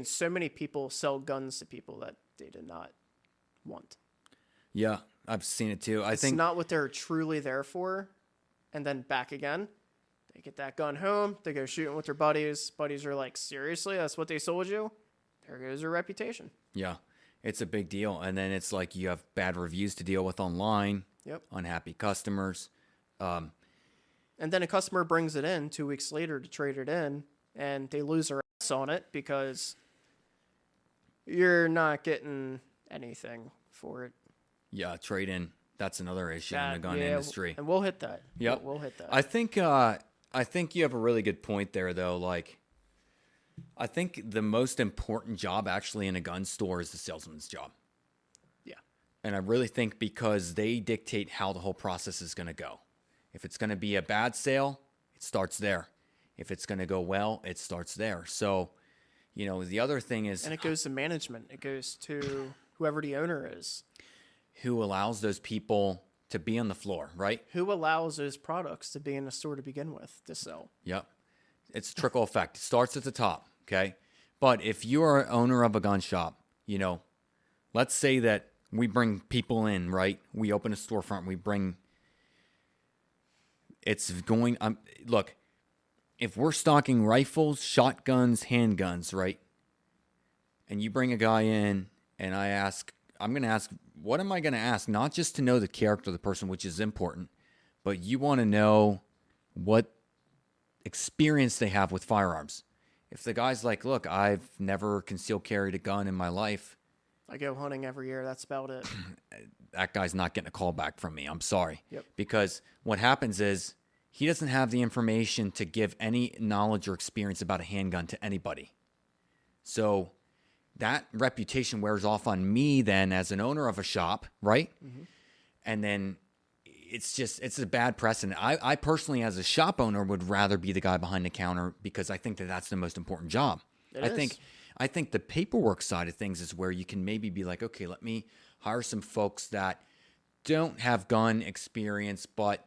so many people sell guns to people that they did not want. Yeah, I've seen it too. I It's think not what they're truly there for. And then back again, they get that gun home. They go shooting with their buddies. Buddies are like, seriously? That's what they sold you? There goes your reputation. yeah, it's a big deal. And then it's like you have bad reviews to deal with online. Yep. Unhappy customers. And then a customer brings it in 2 weeks later to trade it in, and they lose their ass on it because you're not getting anything for it. Yeah, trade in. That's another issue in the gun industry. And we'll hit that. Yep. We'll hit that. I think you have a really good point there, though. Like, I think the most important job actually in a gun store is the salesman's job. Yeah. And I really think because they dictate how the whole process is going to go. If it's going to be a bad sale, it starts there. If it's going to go well, it starts there. So, you know, the other thing is... And it goes to management. It goes to whoever the owner is. Who allows those people to be on the floor, right? Who allows those products to be in the store to begin with to sell? Yep. It's trickle effect. It starts at the top, okay? But if you are an owner of a gun shop, you know, let's say that we bring people in, right? We open a storefront. We bring... It's going... look, if we're stocking rifles, shotguns, handguns, right? And you bring a guy in and I'm going to ask, what am I going to ask? Not just to know the character of the person, which is important, but you want to know what experience they have with firearms. If the guy's like, look, I've never concealed carried a gun in my life. I go hunting every year. That's about it. That guy's not getting a call back from me. I'm sorry. Yep. Because what happens is he doesn't have the information to give any knowledge or experience about a handgun to anybody. So that reputation wears off on me then as an owner of a shop, right? Mm-hmm. And then it's a bad precedent. I personally, as a shop owner, would rather be the guy behind the counter because I think that that's the most important job. I think the paperwork side of things is where you can maybe be like, okay, let me hire some folks that don't have gun experience but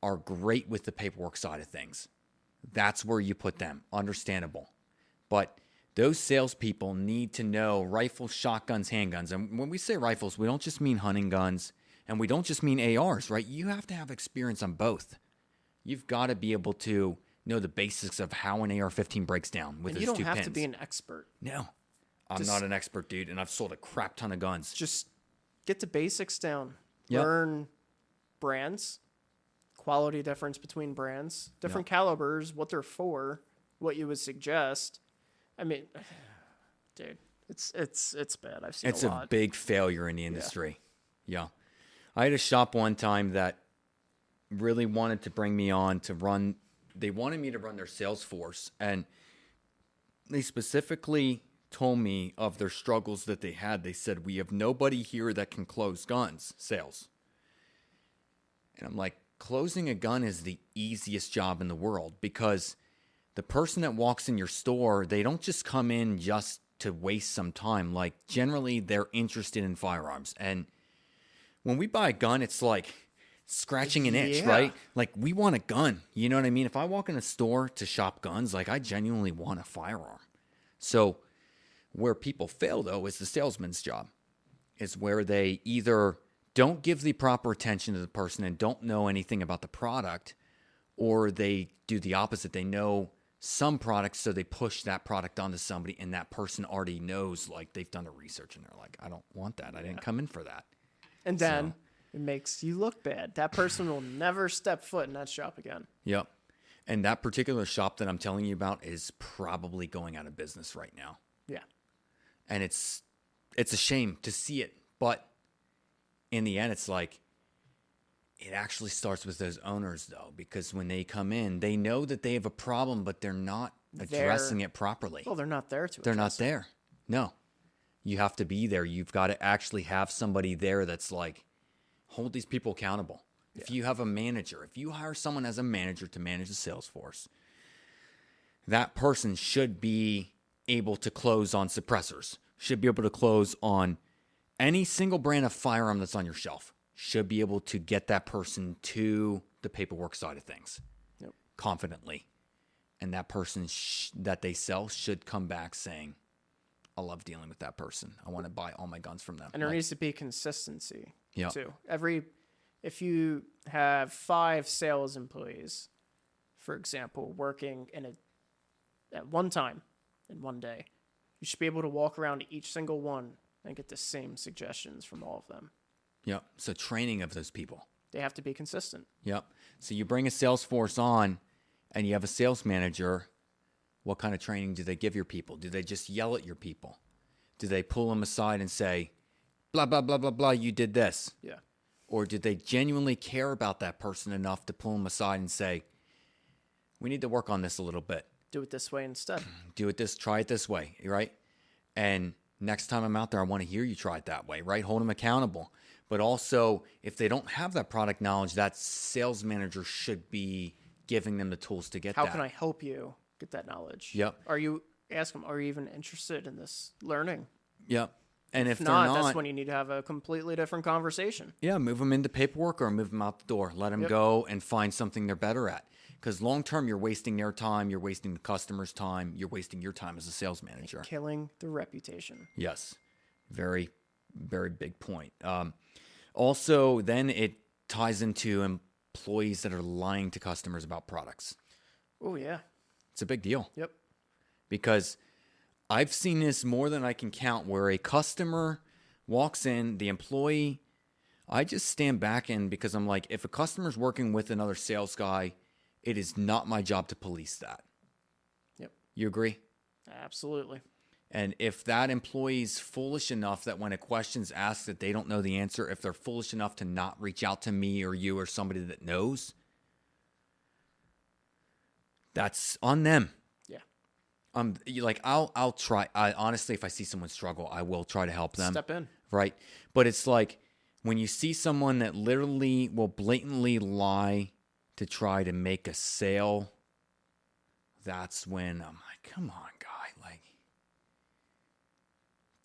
are great with the paperwork side of things. That's where you put them. Understandable. But those salespeople need to know rifles, shotguns, handguns. And when we say rifles, we don't just mean hunting guns, and we don't just mean ARs, right? You have to have experience on both. You've got to be able to know the basics of how an AR-15 breaks down with its 2 pins. You don't have to be an expert. No. I'm not an expert, dude, and I've sold a crap ton of guns. Just get the basics down. Yep. Learn brands, quality difference between brands, different calibers, what they're for, what you would suggest. I mean, dude, it's bad. I've seen it's a lot. A big failure in the industry. Yeah. I had a shop one time that really wanted to bring me on to run. They wanted me to run their sales force, and they specifically told me of their struggles that they had. They said, we have nobody here that can close guns sales. And I'm like, closing a gun is the easiest job in the world because the person that walks in your store, they don't just come in just to waste some time. Like, generally, they're interested in firearms. And when we buy a gun, it's like scratching an itch, right? Like, we want a gun. You know what I mean? If I walk in a store to shop guns, like, I genuinely want a firearm. So where people fail, though, is the salesman's job. Is where they either don't give the proper attention to the person and don't know anything about the product, or they do the opposite. They know some products, so they push that product onto somebody, and that person already knows, like, they've done the research, and they're like, I don't want that. I didn't come in for that. And then it makes you look bad. That person will never step foot in that shop again. Yep. And that particular shop that I'm telling you about is probably going out of business right now. Yeah. And it's a shame to see it, but in the end, it's like, it actually starts with those owners, though, because when they come in, they know that they have a problem, but they're not addressing it properly. Well, they're not there to They're not address it. there. No. You have to be there. You've got to actually have somebody there that's like, hold these people accountable. Yeah. If you have a manager, if you hire someone as a manager to manage the sales force, that person should be able to close on suppressors, should be able to close on any single brand of firearm that's on your shelf, should be able to get that person to the paperwork side of things confidently. And that person that they sell should come back saying, I love dealing with that person. I want to buy all my guns from them. And there needs to be consistency too. If you have 5 sales employees, for example, working at one time in one day, you should be able to walk around to each single one and get the same suggestions from all of them. Yep. So training of those people. They have to be consistent. Yep. So you bring a sales force on and you have a sales manager. What kind of training do they give your people? Do they just yell at your people? Do they pull them aside and say, blah, blah, blah, blah, blah, you did this? Yeah. Or did they genuinely care about that person enough to pull them aside and say, we need to work on this a little bit. Do it this way instead. Try it this way, right? And next time I'm out there, I want to hear you try it that way, right? Hold them accountable. But also, if they don't have that product knowledge, that sales manager should be giving them the tools to get that. How can I help you get that knowledge? Yep. Ask them, are you even interested in this learning? Yep. And if they're not, that's when you need to have a completely different conversation. Yeah, move them into paperwork or move them out the door. Let them go and find something they're better at. Because long term, you're wasting their time, you're wasting the customer's time, you're wasting your time as a sales manager. And killing the reputation. Yes. Very, very big point. Also, then it ties into employees that are lying to customers about products. Oh, yeah. It's a big deal. Yep. Because I've seen this more than I can count, where a customer walks in, the employee, I just stand back and because I'm like, if a customer's working with another sales guy, it is not my job to police that. Yep. You agree? Absolutely. And if that employee's foolish enough that when a question's asked that they don't know the answer, if they're foolish enough to not reach out to me or you or somebody that knows, that's on them. I'll try. Honestly, if I see someone struggle, I will try to help them. Step in. Right. But it's like when you see someone that literally will blatantly lie to try to make a sale, that's when I'm like, come on, guy. Like,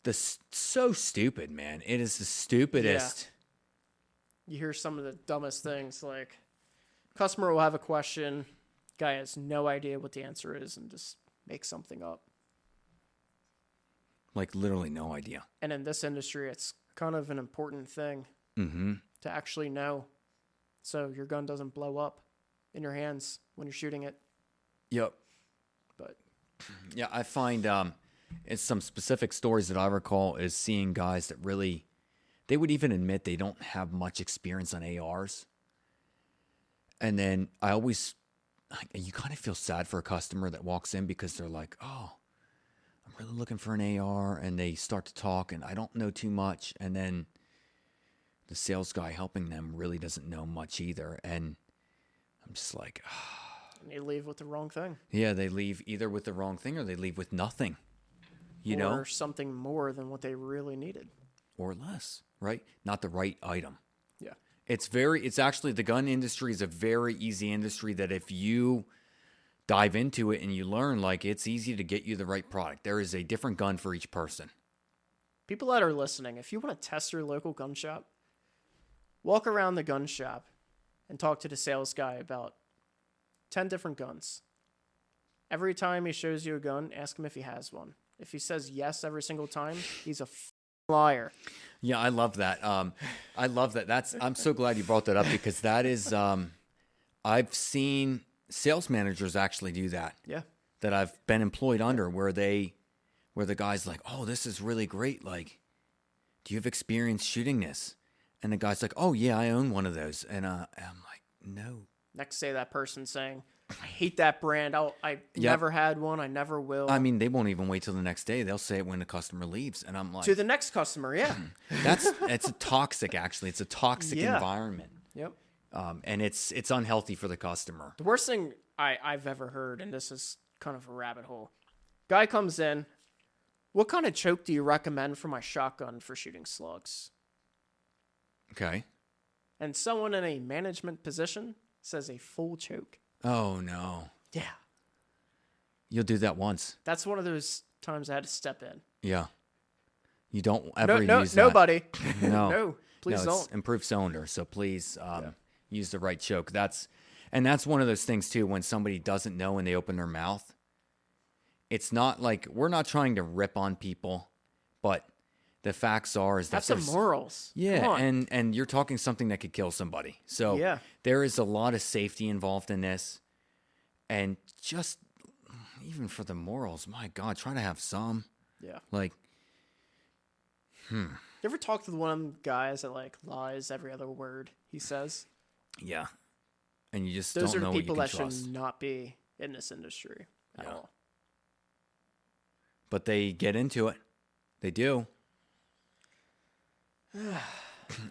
this so stupid, man. It is the stupidest. Yeah. You hear some of the dumbest things, like customer will have a question, guy has no idea what the answer is and just make something up. Like literally no idea. And in this industry, it's kind of an important thing to actually know, so your gun doesn't blow up in your hands when you're shooting it. Yep. But yeah, I find it's some specific stories that I recall is seeing guys that really, they would even admit they don't have much experience on ARs. And then you kind of feel sad for a customer that walks in because they're like, oh, I'm really looking for an AR. And they start to talk and I don't know too much. And then the sales guy helping them really doesn't know much either. And I'm just like, and they leave with the wrong thing. Yeah, they leave either with the wrong thing or they leave with nothing. Or something more than what they really needed. Or less, right? Not the right item. Yeah. It's actually, the gun industry is a very easy industry that if you dive into it and you learn, like, it's easy to get you the right product. There is a different gun for each person. People that are listening, if you want to test your local gun shop, walk around the gun shop and talk to the sales guy about 10 different guns. Every time he shows you a gun, ask him if he has one. If he says yes every single time, he's a liar. Yeah, I love that. I love that. I'm so glad you brought that up because that is, I've seen sales managers actually do that. Yeah. That I've been employed under where the guy's like, oh, this is really great. Like, do you have experience shooting this? And the guy's like, oh yeah, I own one of those. And I'm like, no. Next day that person's saying, I hate that brand. I never had one. I never will. I mean, they won't even wait till the next day. They'll say it when the customer leaves. And I'm like, to the next customer, yeah. It's a toxic, actually. It's a toxic environment. Yep. And it's unhealthy for the customer. The worst thing I've ever heard, and this is kind of a rabbit hole. Guy comes in, what kind of choke do you recommend for my shotgun for shooting slugs? Okay. And someone in a management position says a full choke. Oh, no. Yeah. You'll do that once. That's one of those times I had to step in. Yeah. You don't ever use that. Nobody. No. No, please It's don't. improved cylinder, so please use the right choke. That's one of those things, too, when somebody doesn't know when they open their mouth. It's not like we're not trying to rip on people, but the facts are is that Have some morals. Yeah, and you're talking something that could kill somebody. So Yeah. there is a lot of safety involved in this. And just even for the morals, my God, try to have some. Yeah. Like, You ever talk to one of them guys that like lies every other word he says? yeah. And you just Those don't are know the what you people can that trust. should not be in this industry at all. But they get into it. They do.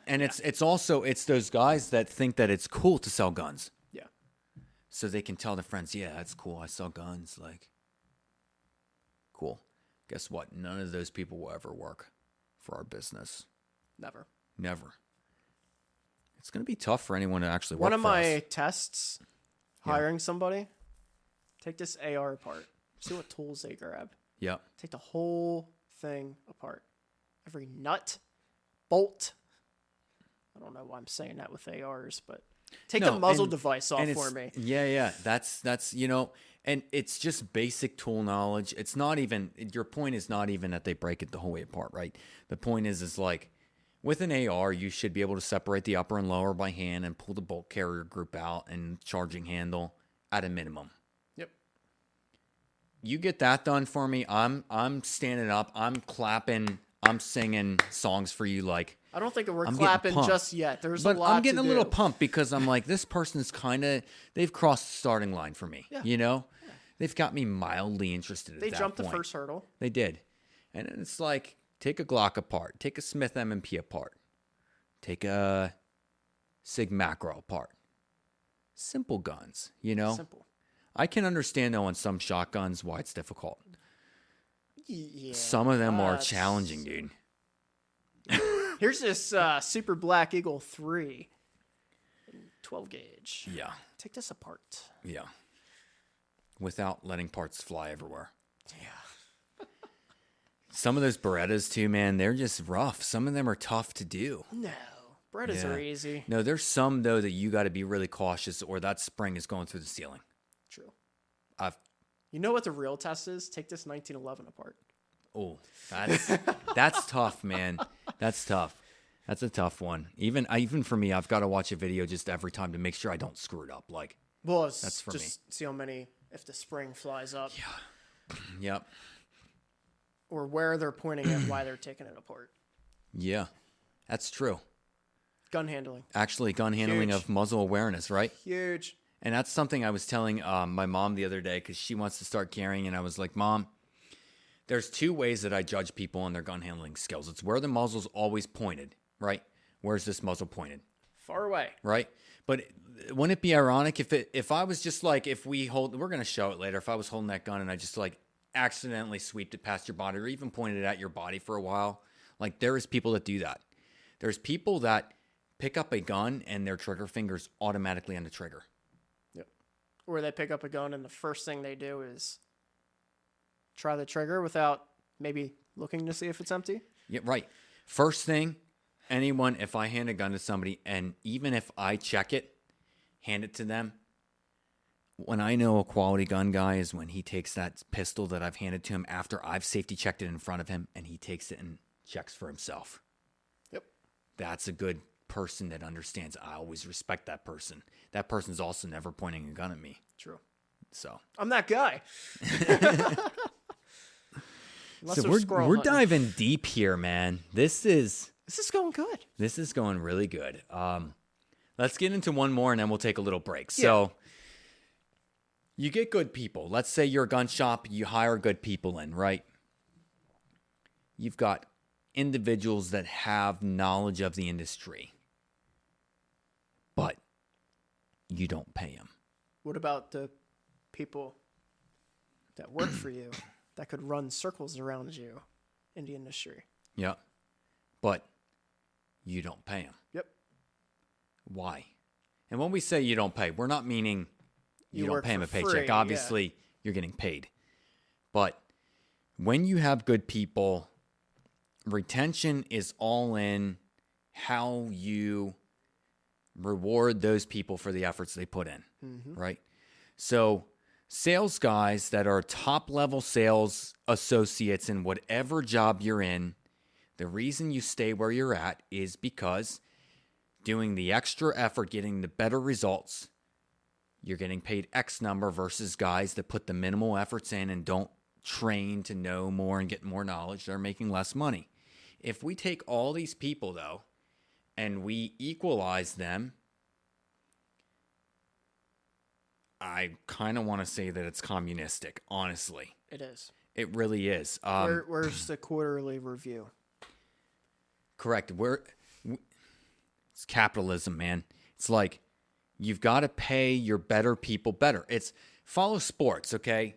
And it's also those guys that think that it's cool to sell guns. Yeah. So they can tell their friends, yeah, that's cool. I sell guns. Like, cool. Guess what? None of those people will ever work for our business. Never. Never. It's going to be tough for anyone to actually work One of for my us. tests, hiring somebody, take this AR apart. See what tools they grab. Yep. Take the whole thing apart. Every nut, bolt. I don't know why I'm saying that with ARs, but take the muzzle device off for me. Yeah. That's and it's just basic tool knowledge. It's not even, your point is not even that they break it the whole way apart, right? The point is like, with an AR, you should be able to separate the upper and lower by hand and pull the bolt carrier group out and charging handle at a minimum. Yep. You get that done for me, I'm standing up, I'm clapping, I'm singing songs for you. Like, I don't think we're I'm clapping getting pumped. just yet. There's But a lot I'm getting to a little do. pumped because I'm like, this person's they've crossed the starting line for me. Yeah. You know? Yeah. They've got me mildly interested at They that jumped point. the first hurdle. They did. And it's like, take a Glock apart. Take a Smith M&P apart. Take a Sig Macro apart. Simple guns, you know? Simple. I can understand, though, on some shotguns why it's difficult. Yeah. Some of them are challenging, dude. Here's this Super Black Eagle 3. 12 gauge. Yeah. Take this apart. Yeah. Without letting parts fly everywhere. Yeah. Some of those Berettas, too, man, they're just rough. Some of them are tough to do. No. Berettas are easy. No, there's some, though, that you got to be really cautious or that spring is going through the ceiling. True. I've You know what the real test is? Take this 1911 apart. Oh, that's tough, man. That's tough. That's a tough one. Even for me, I've got to watch a video just every time to make sure I don't screw it up. Like, Well, it's that's for just see how many, if the spring flies up. Yeah. Yep. Or where they're pointing at, why they're taking it apart. Yeah, that's true. Gun handling. Actually, gun handling Huge. of muzzle awareness, right? Huge. And that's something I was telling my mom the other day because she wants to start carrying, and I was like, Mom, there's two ways that I judge people on their gun handling skills. It's where the muzzle's always pointed, right? Where's this muzzle pointed? Far away. Right? But wouldn't it be ironic if I was just like, we're going to show it later, if I was holding that gun and I just like accidentally sweeped it past your body or even pointed it at your body for a while, like there is people that do that. There's people that pick up a gun and their trigger finger's automatically on the trigger. Yep. Or they pick up a gun and the first thing they do is try the trigger without maybe looking to see if it's empty. Yeah, right. First thing, anyone, if I hand a gun to somebody and even if I check it, hand it to them, when I know a quality gun guy is when he takes that pistol that I've handed to him after I've safety checked it in front of him and he takes it and checks for himself. Yep. That's a good person that understands. I always respect that person. That person's also never pointing a gun at me. True. So I'm that guy. so we're diving deep here, man. This is going good. This is going really good. Let's get into one more and then we'll take a little break. So you get good people. Let's say you're a gun shop, you hire good people in, right? You've got individuals that have knowledge of the industry. But you don't pay them. What about the people that work for you that could run circles around you in the industry? Yeah. But you don't pay them. Yep. Why? And when we say you don't pay, we're not meaning you don't pay them a paycheck. Obviously, you're getting paid. But when you have good people, retention is all in how you reward those people for the efforts they put in, right? So sales guys that are top-level sales associates in whatever job you're in, the reason you stay where you're at is because doing the extra effort, getting the better results, you're getting paid X number versus guys that put the minimal efforts in and don't train to know more and get more knowledge. They're making less money. If we take all these people, though, and we equalize them, I kind of want to say that it's communistic, honestly. It is. It really is. Where's the quarterly review? Correct. It's capitalism, man. It's like you've got to pay your better people better. It's follow sports, okay?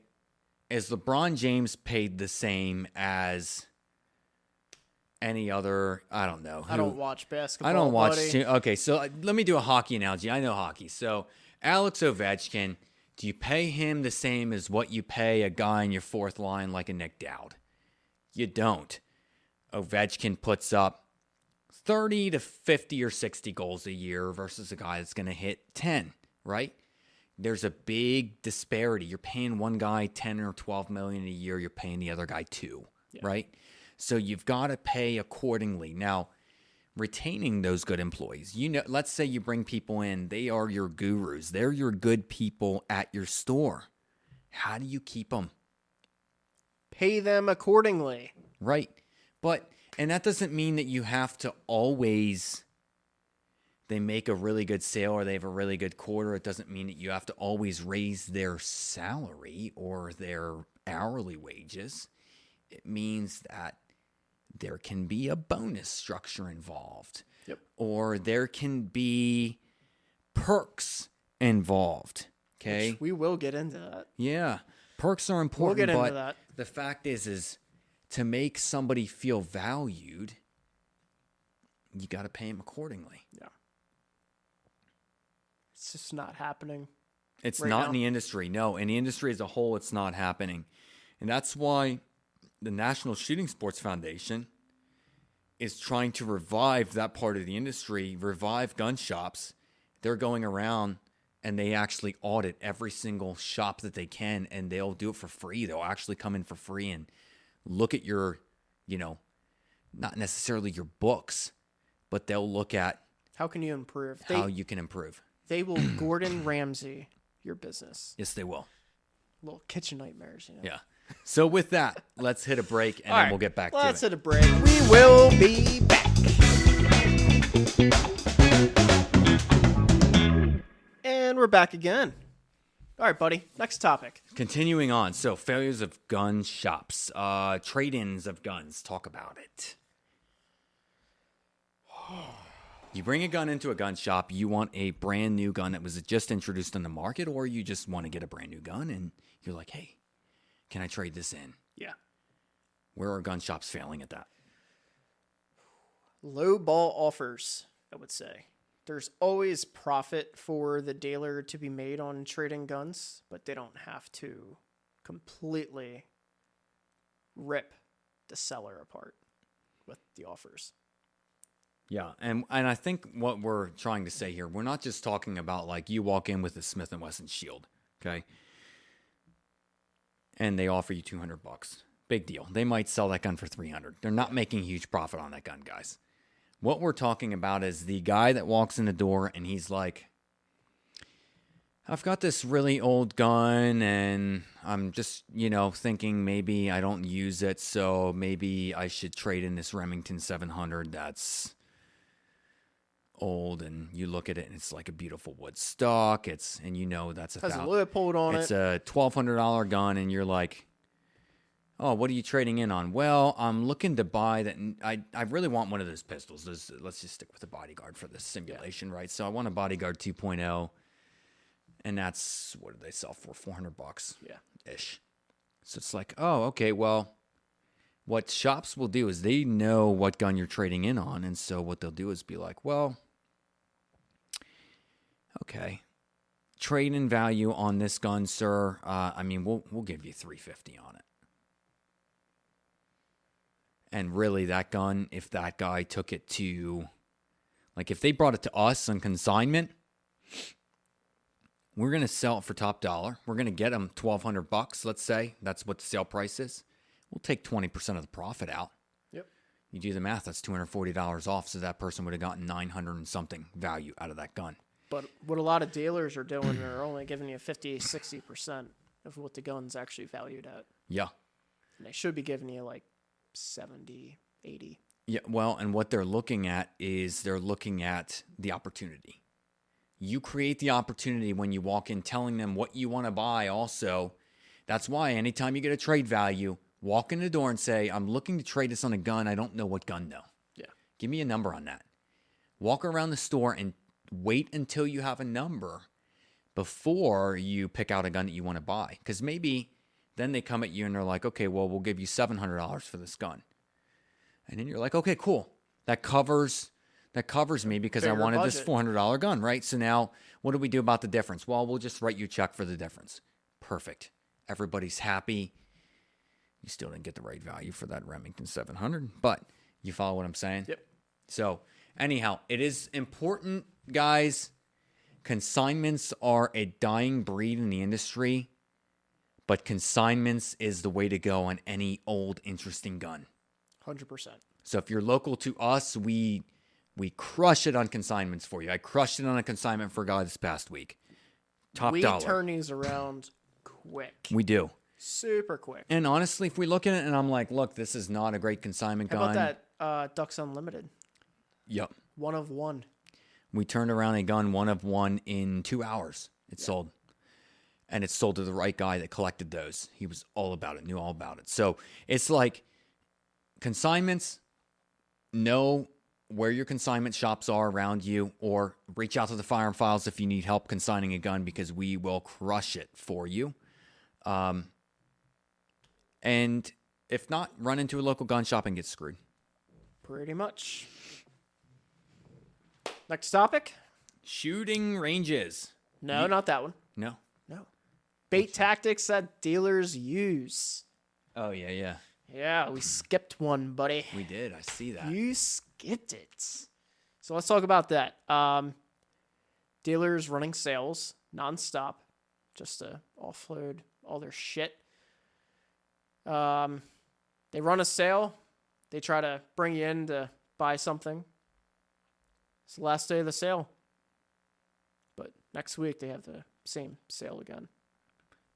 Is LeBron James paid the same as any other? I don't know. I don't watch basketball. I don't watch. Buddy. Okay, so let me do a hockey analogy. I know hockey. So Alex Ovechkin, do you pay him the same as what you pay a guy in your fourth line like a Nick Dowd? You don't. Ovechkin puts up 30 to 50 or 60 goals a year versus a guy that's going to hit 10, right? There's a big disparity. You're paying one guy 10 or 12 million a year. You're paying the other guy 2, right? So you've got to pay accordingly. Now, retaining those good employees, let's say you bring people in, they are your gurus. They're your good people at your store. How do you keep them? Pay them accordingly. Right. And that doesn't mean that you have to always, they make a really good sale or they have a really good quarter. It doesn't mean that you have to always raise their salary or their hourly wages. It means that there can be a bonus structure involved. Yep. Or there can be perks involved. Okay. Which we will get into that. Yeah. Perks are important. We'll get into that. The fact is to make somebody feel valued, you got to pay them accordingly. Yeah. It's just not happening. It's right not now. in the industry. No, in the industry as a whole, it's not happening. And that's why the National Shooting Sports Foundation is trying to revive that part of the industry, revive gun shops. They're going around and they actually audit every single shop that they can, and they'll do it for free. They'll actually come in for free and look at your, not necessarily your books, but they'll look at how can you improve? How you can improve. They will Gordon Ramsay your business. Yes, they will. Little kitchen nightmares, Yeah. So with that, let's hit a break and then we'll get back to it. Let's hit a break. We will be back. And we're back again. All right, buddy. Next topic. Continuing on. So failures of gun shops, trade-ins of guns. Talk about it. You bring a gun into a gun shop, you want a brand new gun that was just introduced on the market, or you just want to get a brand new gun and you're like, hey, can I trade this in? Yeah. Where are gun shops failing at that? Low ball offers, I would say. There's always profit for the dealer to be made on trading guns, but they don't have to completely rip the seller apart with the offers. Yeah, and I think what we're trying to say here, we're not just talking about like you walk in with a Smith & Wesson Shield, okay? And they offer you $200. Big deal. They might sell that gun for $300. They're not making huge profit on that gun, guys. What we're talking about is the guy that walks in the door and he's like, I've got this really old gun and I'm just, thinking maybe I don't use it, so maybe I should trade in this Remington 700 that's old. And you look at it and it's like a beautiful wood stock. That's has a $1,000. Leupold on it. It's a $1,200 gun and you're like, oh, what are you trading in on? Well, I'm looking to buy that. I really want one of those pistols. Let's just stick with the Bodyguard for this simulation, right? So I want a Bodyguard 2.0. And that's, what did they sell for? $400 Yeah. ish. So it's like, oh, okay, well, what shops will do is they know what gun you're trading in on. And so what they'll do is be like, well, okay, trade in value on this gun, sir. I mean, we'll give you $350 on it. And really, that gun, if that guy took it to, like, if they brought it to us on consignment, we're going to sell it for top dollar. We're going to get them $1,200, let's say. That's what the sale price is. We'll take 20% of the profit out. Yep. You do the math, that's $240 off, so that person would have gotten 900 and something value out of that gun. But what a lot of dealers are doing are only giving you 50, 60% of what the gun's actually valued at. Yeah. And they should be giving you like 70, 80. Yeah, well, and what they're looking at is they're looking at the opportunity. You create the opportunity when you walk in telling them what you want to buy also. That's why anytime you get a trade value, walk in the door and say, I'm looking to trade this on a gun. I don't know what gun though. Yeah. Give me a number on that. Walk around the store and wait until you have a number before you pick out a gun that you want to buy. Because maybe then they come at you and they're like, okay, well, we'll give you $700 for this gun. And then you're like, okay, cool. That covers me because I wanted this $400 gun, right? So now what do we do about the difference? Well, we'll just write you a check for the difference. Perfect. Everybody's happy. You still didn't get the right value for that Remington 700, but you follow what I'm saying? Yep. So anyhow, it is important, guys. Consignments are a dying breed in the industry, but consignments is the way to go on any old, interesting gun. 100%. So if you're local to us, we crush it on consignments for you. I crushed it on a consignment for a guy this past week. Top dollar. We turn these around quick. We do. Super quick. And honestly, if we look at it and I'm like, look, this is not a great consignment gun. How about that Ducks Unlimited? Yep. 1 of 1. We turned around a gun 1 of 1 in 2 hours. It sold. And it sold to the right guy that collected those. He was all about it, knew all about it. So it's like consignments, know where your consignment shops are around you, or reach out to the Firearm Files if you need help consigning a gun, because we will crush it for you. And if not, run into a local gun shop and get screwed. Pretty much. Next topic? Shooting ranges. No, not that one. No. Bait tactics that dealers use. Oh, yeah. Yeah, we skipped one, buddy. We did. I see that. You skipped it. So let's talk about that. Dealers running sales nonstop just to offload all their shit. They run a sale. They try to bring you in to buy something. It's the last day of the sale. But next week they have the same sale again.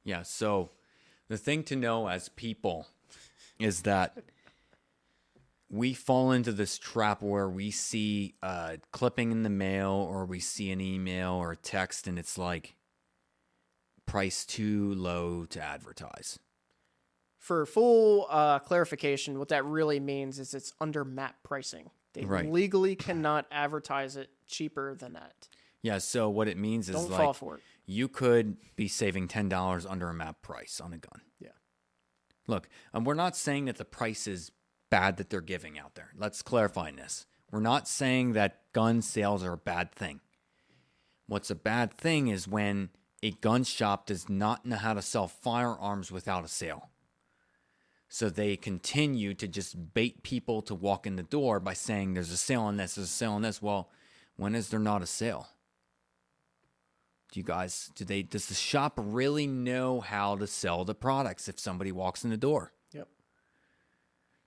Yeah, so the thing to know as people is that we fall into this trap where we see a clipping in the mail or we see an email or a text and it's like price too low to advertise. For full clarification, what that really means is it's under MAP pricing. They legally cannot advertise it cheaper than that. Yeah, so what it means is Don't fall for it. You could be saving $10 under a MAP price on a gun. Yeah. Look, we're not saying that the price is bad that they're giving out there. Let's clarify this. We're not saying that gun sales are a bad thing. What's a bad thing is when a gun shop does not know how to sell firearms without a sale. So they continue to just bait people to walk in the door by saying there's a sale on this, there's a sale on this. Well, when is there not a sale? Does the shop really know how to sell the products if somebody walks in the door? Yep.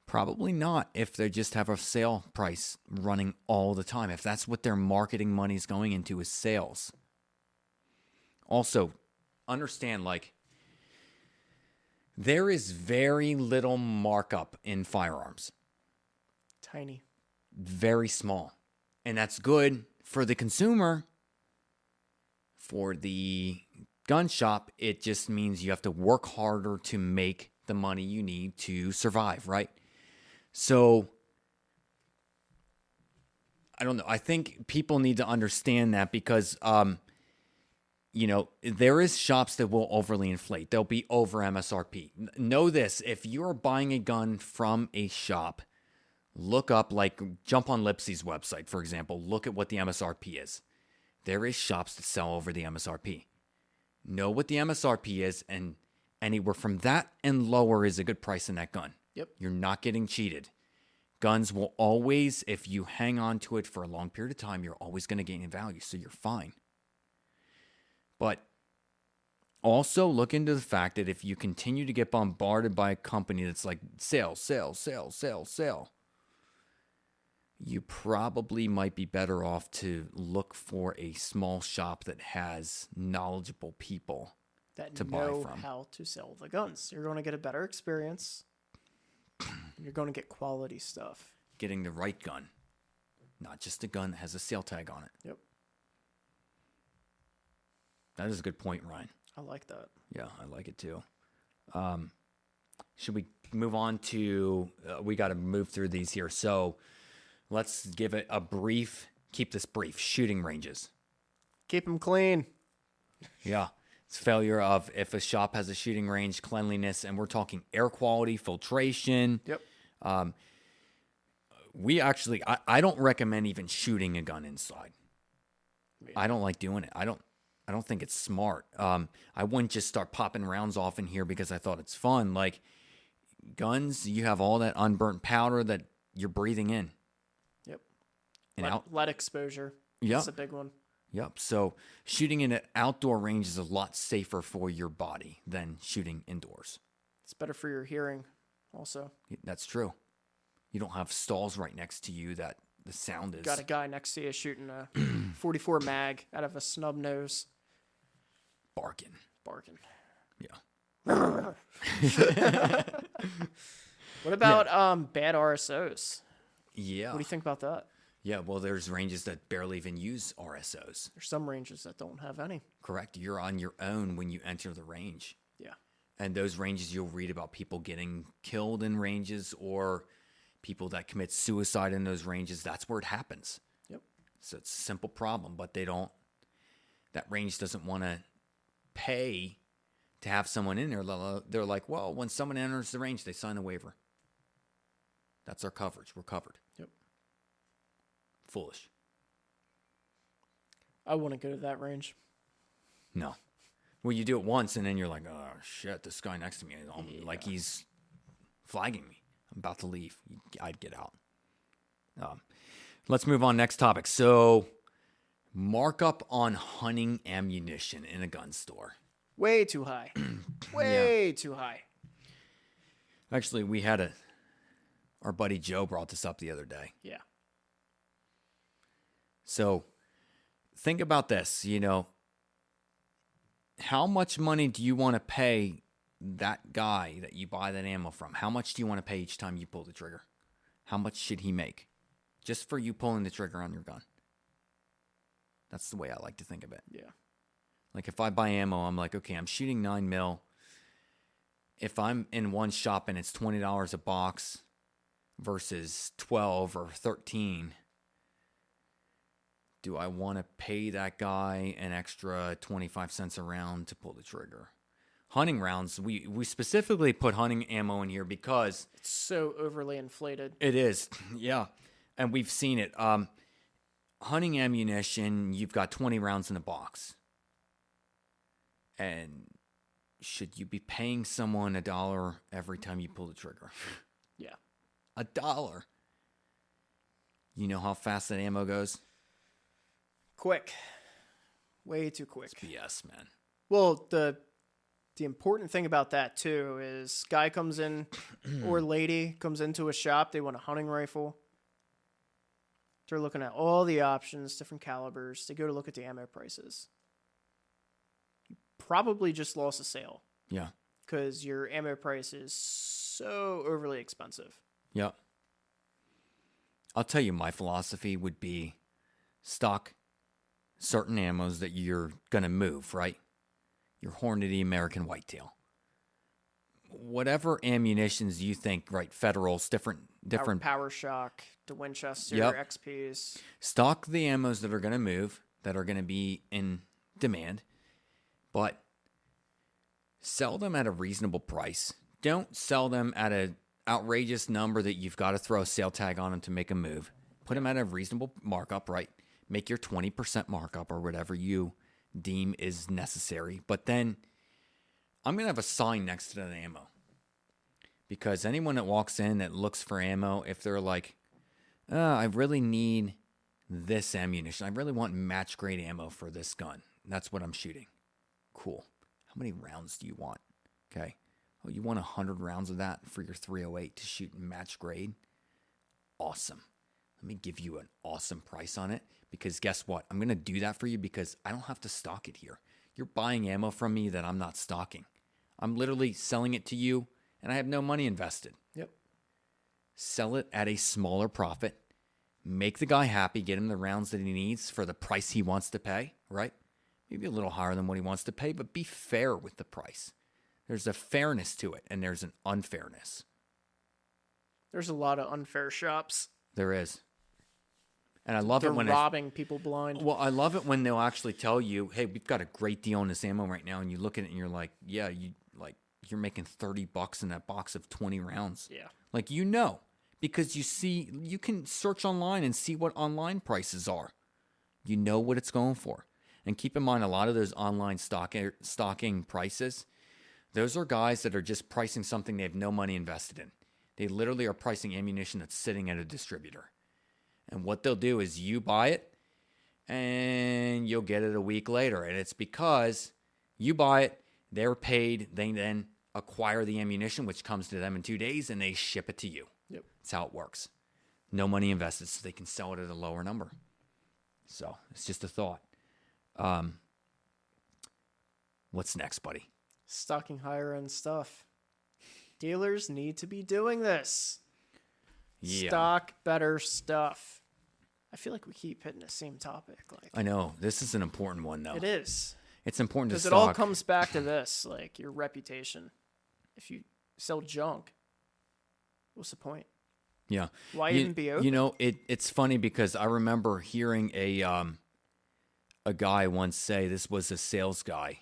Probably not if they just have a sale price running all the time. If that's what their marketing money is going into is sales. Also, understand, there is very little markup in firearms. Tiny. Very small. And that's good for the consumer. For the gun shop, it just means you have to work harder to make the money you need to survive, right? So, I don't know. I think people need to understand that because there is shops that will overly inflate. They'll be over MSRP. Know this, if you're buying a gun from a shop, look up, jump on Lipsy's website, for example. Look at what the MSRP is. There is shops that sell over the MSRP. Know what the MSRP is, and anywhere from that and lower is a good price in that gun. Yep. You're not getting cheated. Guns will always, if you hang on to it for a long period of time, you're always going to gain in value, so you're fine. But also look into the fact that if you continue to get bombarded by a company that's like sale, you probably might be better off to look for a small shop that has knowledgeable people that to buy know from. How to sell the guns. You're going to get a better experience. You're going to get quality stuff. Getting the right gun, not just a gun that has a sale tag on it. Yep. That is a good point, Ryan. I like that. Yeah, I like it too. Should we move on to, we got to move through these here. So let's give it a brief, keep this brief, shooting ranges. Keep them clean. Yeah. It's failure of if a shop has a shooting range, cleanliness, and we're talking air quality, filtration. Yep. I don't recommend even shooting a gun inside. Yeah. I don't like doing it. I don't think it's smart. I wouldn't just start popping rounds off in here because I thought it's fun. Like guns, you have all that unburnt powder that you're breathing in. Yep. And lead exposure. Yep. That's a big one. Yep. So shooting in an outdoor range is a lot safer for your body than shooting indoors. It's better for your hearing also. That's true. You don't have stalls right next to you that the sound is. Got a guy next to you shooting a 44 mag out of a snub nose. Barking. Yeah. What about bad RSOs? Yeah. What do you think about that? Yeah, well, there's ranges that barely even use RSOs. There's some ranges that don't have any. Correct. You're on your own when you enter the range. Yeah. And those ranges, you'll read about people getting killed in ranges or people that commit suicide in those ranges. That's where it happens. Yep. So it's a simple problem, but that range doesn't want to pay to have someone in there. They're like, well, when someone enters the range, they sign a waiver. That's our coverage. We're covered. Yep. Foolish. I wouldn't go to that range. No. Well, you do it once, and then you're like, oh, shit, this guy next to me, like he's flagging me. I'm about to leave. I'd get out. Let's move on. Next topic. So, markup on hunting ammunition in a gun store. Way too high. Way too high. Actually, we had our buddy Joe brought this up the other day. Yeah. So, think about this, how much money do you want to pay that guy that you buy that ammo from? How much do you want to pay each time you pull the trigger? How much should he make just for you pulling the trigger on your gun? That's the way I like to think of it. Yeah. Like if I buy ammo, I'm like, okay, I'm shooting 9mm. If I'm in one shop and it's $20 a box versus 12 or 13, do I want to pay that guy an extra 25 cents a round to pull the trigger? Hunting rounds, we specifically put hunting ammo in here because it's so overly inflated. It is, yeah. And we've seen it. Hunting ammunition, you've got 20 rounds in a box. And should you be paying someone $1 every time you pull the trigger? Yeah. $1. You know how fast that ammo goes? Quick. Way too quick. It's BS, man. Well, the important thing about that, too, is guy comes in or lady comes into a shop. They want a hunting rifle. They're looking at all the options, different calibers. They go to look at the ammo prices. You probably just lost a sale. Yeah. Because your ammo price is so overly expensive. Yeah. I'll tell you, my philosophy would be stock certain ammos that you're going to move, right? Your Hornady American Whitetail. Whatever ammunitions you think, right, Federals, different Power Shock, the Winchester, Yep. XPs. Stock the ammos that are going to move, that are going to be in demand, but sell them at a reasonable price. Don't sell them at an outrageous number that you've got to throw a sale tag on them to make a move. Put them at a reasonable markup, right? Make your 20% markup or whatever you deem is necessary. But then I'm going to have a sign next to that ammo. Because anyone that walks in that looks for ammo, if they're like, I really need this ammunition. I really want match grade ammo for this gun. That's what I'm shooting. Cool. How many rounds do you want? Okay. Oh, you want 100 rounds of that for your 308 to shoot match grade? Awesome. Let me give you an awesome price on it, because guess what? I'm going to do that for you because I don't have to stock it here. You're buying ammo from me that I'm not stocking. I'm literally selling it to you and I have no money invested. Yep. Sell it at a smaller profit. Make the guy happy. Get him the rounds that he needs for the price he wants to pay, right? Maybe a little higher than what he wants to pay, but be fair with the price. There's a fairness to it, and there's an unfairness. There's a lot of unfair shops. There is. And I love it when they're robbing people blind. Well, I love it when they'll actually tell you, hey, we've got a great deal on this ammo right now, and you look at it and you're like, yeah, you're making $30 in that box of 20 rounds. Yeah. Like, because you can search online and see what online prices are. You know what it's going for. And keep in mind, a lot of those online stocking prices, those are guys that are just pricing something they have no money invested in. They literally are pricing ammunition that's sitting at a distributor. And what they'll do is you buy it and you'll get it a week later. And it's because you buy it, they're paid, they then acquire the ammunition, which comes to them in 2 days, and they ship it to you. Yep. That's how it works. No money invested, so they can sell it at a lower number. So it's just a thought. What's next, buddy? Stocking higher end stuff. Dealers need to be doing this. Yeah. Stock better stuff. I feel like we keep hitting the same topic. I know. This is an important one, though. It is. It's important to because stock. it all comes back to this, like your reputation. If you sell junk, what's the point? Yeah. Why even be open? You know, it's funny because I remember hearing a guy once say, this was a sales guy.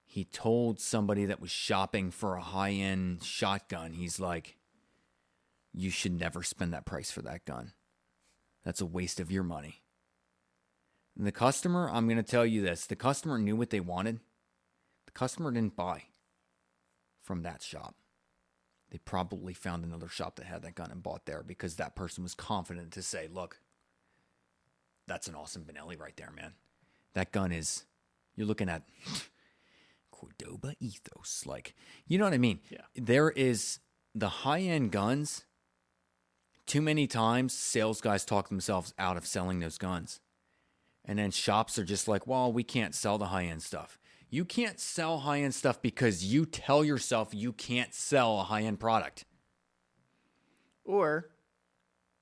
He told somebody that was shopping for a high-end shotgun, he's like, you should never spend that price for that gun. That's a waste of your money. And the customer, I'm going to tell you this, the customer knew what they wanted. The customer didn't buy from that shop. They probably found another shop that had that gun and bought there because that person was confident to say, look, that's an awesome Benelli right there, man. That gun is, you're looking at Cordoba ethos. Like, you know what I mean? Yeah. There is the high-end guns. Too many times, sales guys talk themselves out of selling those guns. And then shops are just like, well, we can't sell the high-end stuff. You can't sell high-end stuff because you tell yourself you can't sell a high-end product. Or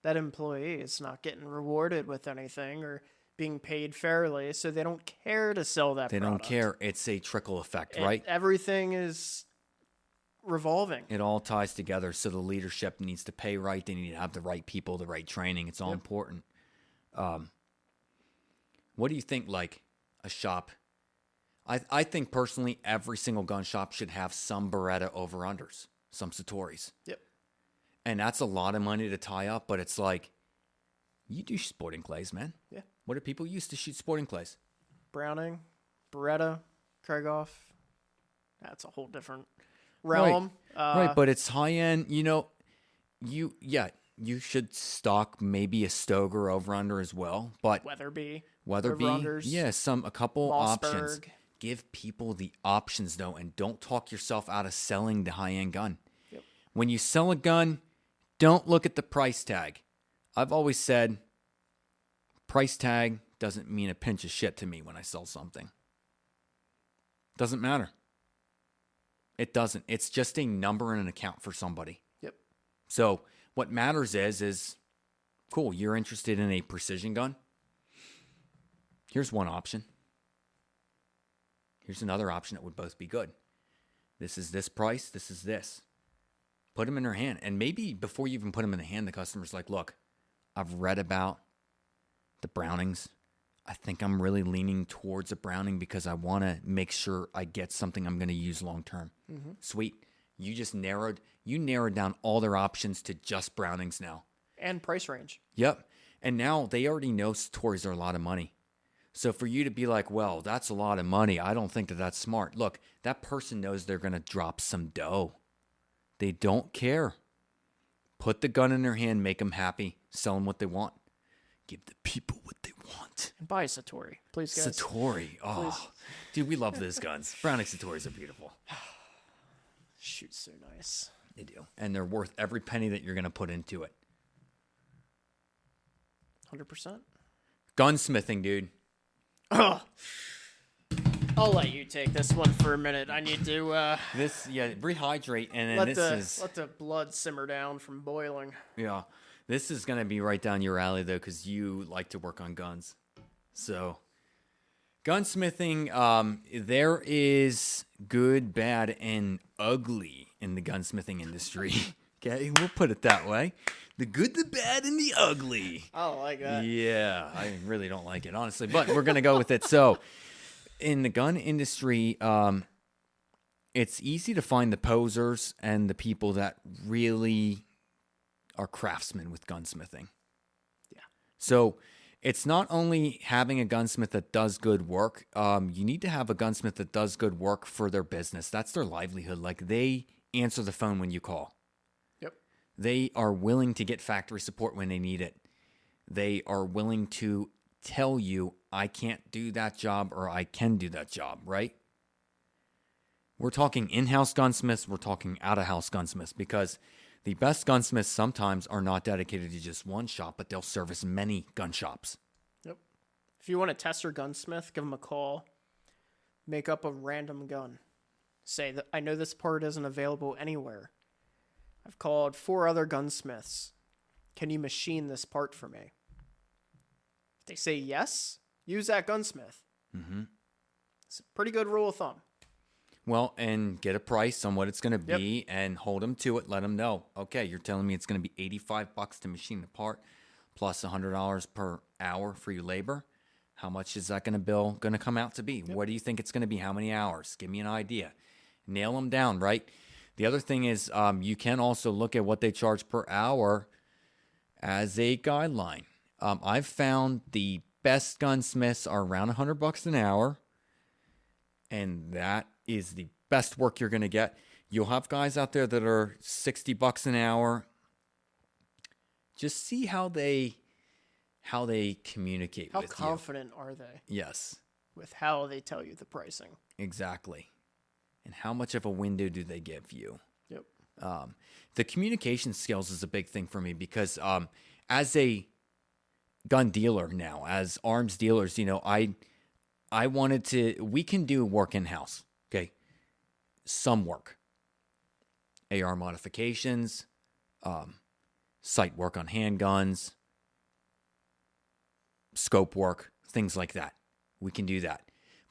that employee is not getting rewarded with anything or being paid fairly, so they don't care to sell that product. They don't care. It's a trickle effect, right? Everything is revolving. It all ties together. So the leadership needs to pay right. They need to have the right people, the right training. It's all important. What do you think, like, a shop? I think, personally, every single gun shop should have some Beretta over-unders, some Satori's. Yep. And that's a lot of money to tie up, but it's like, you do sporting clays, man. Yeah. What do people use to shoot sporting clays? Browning, Beretta, Krieghoff. That's a whole different realm. Right, but it's high-end. You know, you should stock maybe a Stoger over-under as well. But Weatherby, yeah, a couple Mossberg. options. Give people the options, though, and don't talk yourself out of selling the high-end gun. Yep. When you sell a gun, don't look at the price tag. I've always said, price tag doesn't mean a pinch of shit to me when I sell something. Doesn't matter. It doesn't. It's just a number in an account for somebody. Yep. So what matters is cool, you're interested in a precision gun? Here's one option. Here's another option that would both be good. This is this price. This is this. Put them in their hand. And maybe before you even put them in the hand, the customer's like, look, I've read about the Brownings. I think I'm really leaning towards a Browning because I want to make sure I get something I'm going to use long term. Mm-hmm. Sweet. You just narrowed down all their options to just Brownings now. And price range. Yep. And now they already know Tories are a lot of money. So for you to be like, well, that's a lot of money, I don't think that that's smart. Look, that person knows they're going to drop some dough. They don't care. Put the gun in their hand, make them happy, sell them what they want. Give the people what they want. And buy a Satori, please, guys. Satori. Oh, please. Dude, we love those guns. Browning Satoris are beautiful. Shoots so nice. They do. And they're worth every penny that you're going to put into it. 100%. Gunsmithing, dude. Ugh. I'll let you take this one for a minute. I need to rehydrate, and then let the blood simmer down from boiling. Yeah. This is going to be right down your alley, though, because you like to work on guns. So, gunsmithing, there is good, bad, and ugly in the gunsmithing industry. Okay, we'll put it that way. The good, the bad, and the ugly. I don't like that. Yeah, I really don't like it, honestly, but we're going to go with it. So, in the gun industry, it's easy to find the posers and the people that really are craftsmen with gunsmithing. Yeah. So it's not only having a gunsmith that does good work. You need to have a gunsmith that does good work for their business. That's their livelihood. Like, they answer the phone when you call. Yep. They are willing to get factory support when they need it. They are willing to tell you, I can't do that job or I can do that job, right? We're talking in-house gunsmiths. We're talking out-of-house gunsmiths, because the best gunsmiths sometimes are not dedicated to just one shop, but they'll service many gun shops. Yep. If you want to test your gunsmith, give them a call. Make up a random gun. Say that I know this part isn't available anywhere. I've called 4 other gunsmiths. Can you machine this part for me? If they say yes, use that gunsmith. Mm-hmm. It's a pretty good rule of thumb. Well, and get a price on what it's going to be, and hold them to it. Let them know, okay, you're telling me it's going to be $85 to machine the part, plus $100 per hour for your labor. How much is that going to come out to be? Yep. What do you think it's going to be? How many hours? Give me an idea. Nail them down, right? The other thing is, you can also look at what they charge per hour as a guideline. I've found the best gunsmiths are around $100 an hour, and that is the best work you're going to get. You'll have guys out there that are $60 an hour. Just see how they communicate with you. How confident are they? Yes. With how they tell you the pricing. Exactly. And how much of a window do they give you? Yep. The communication skills is a big thing for me, because as a gun dealer now, as arms dealers, I wanted to, we can do work in-house, okay? Some work. AR modifications, sight work on handguns, scope work, things like that. We can do that.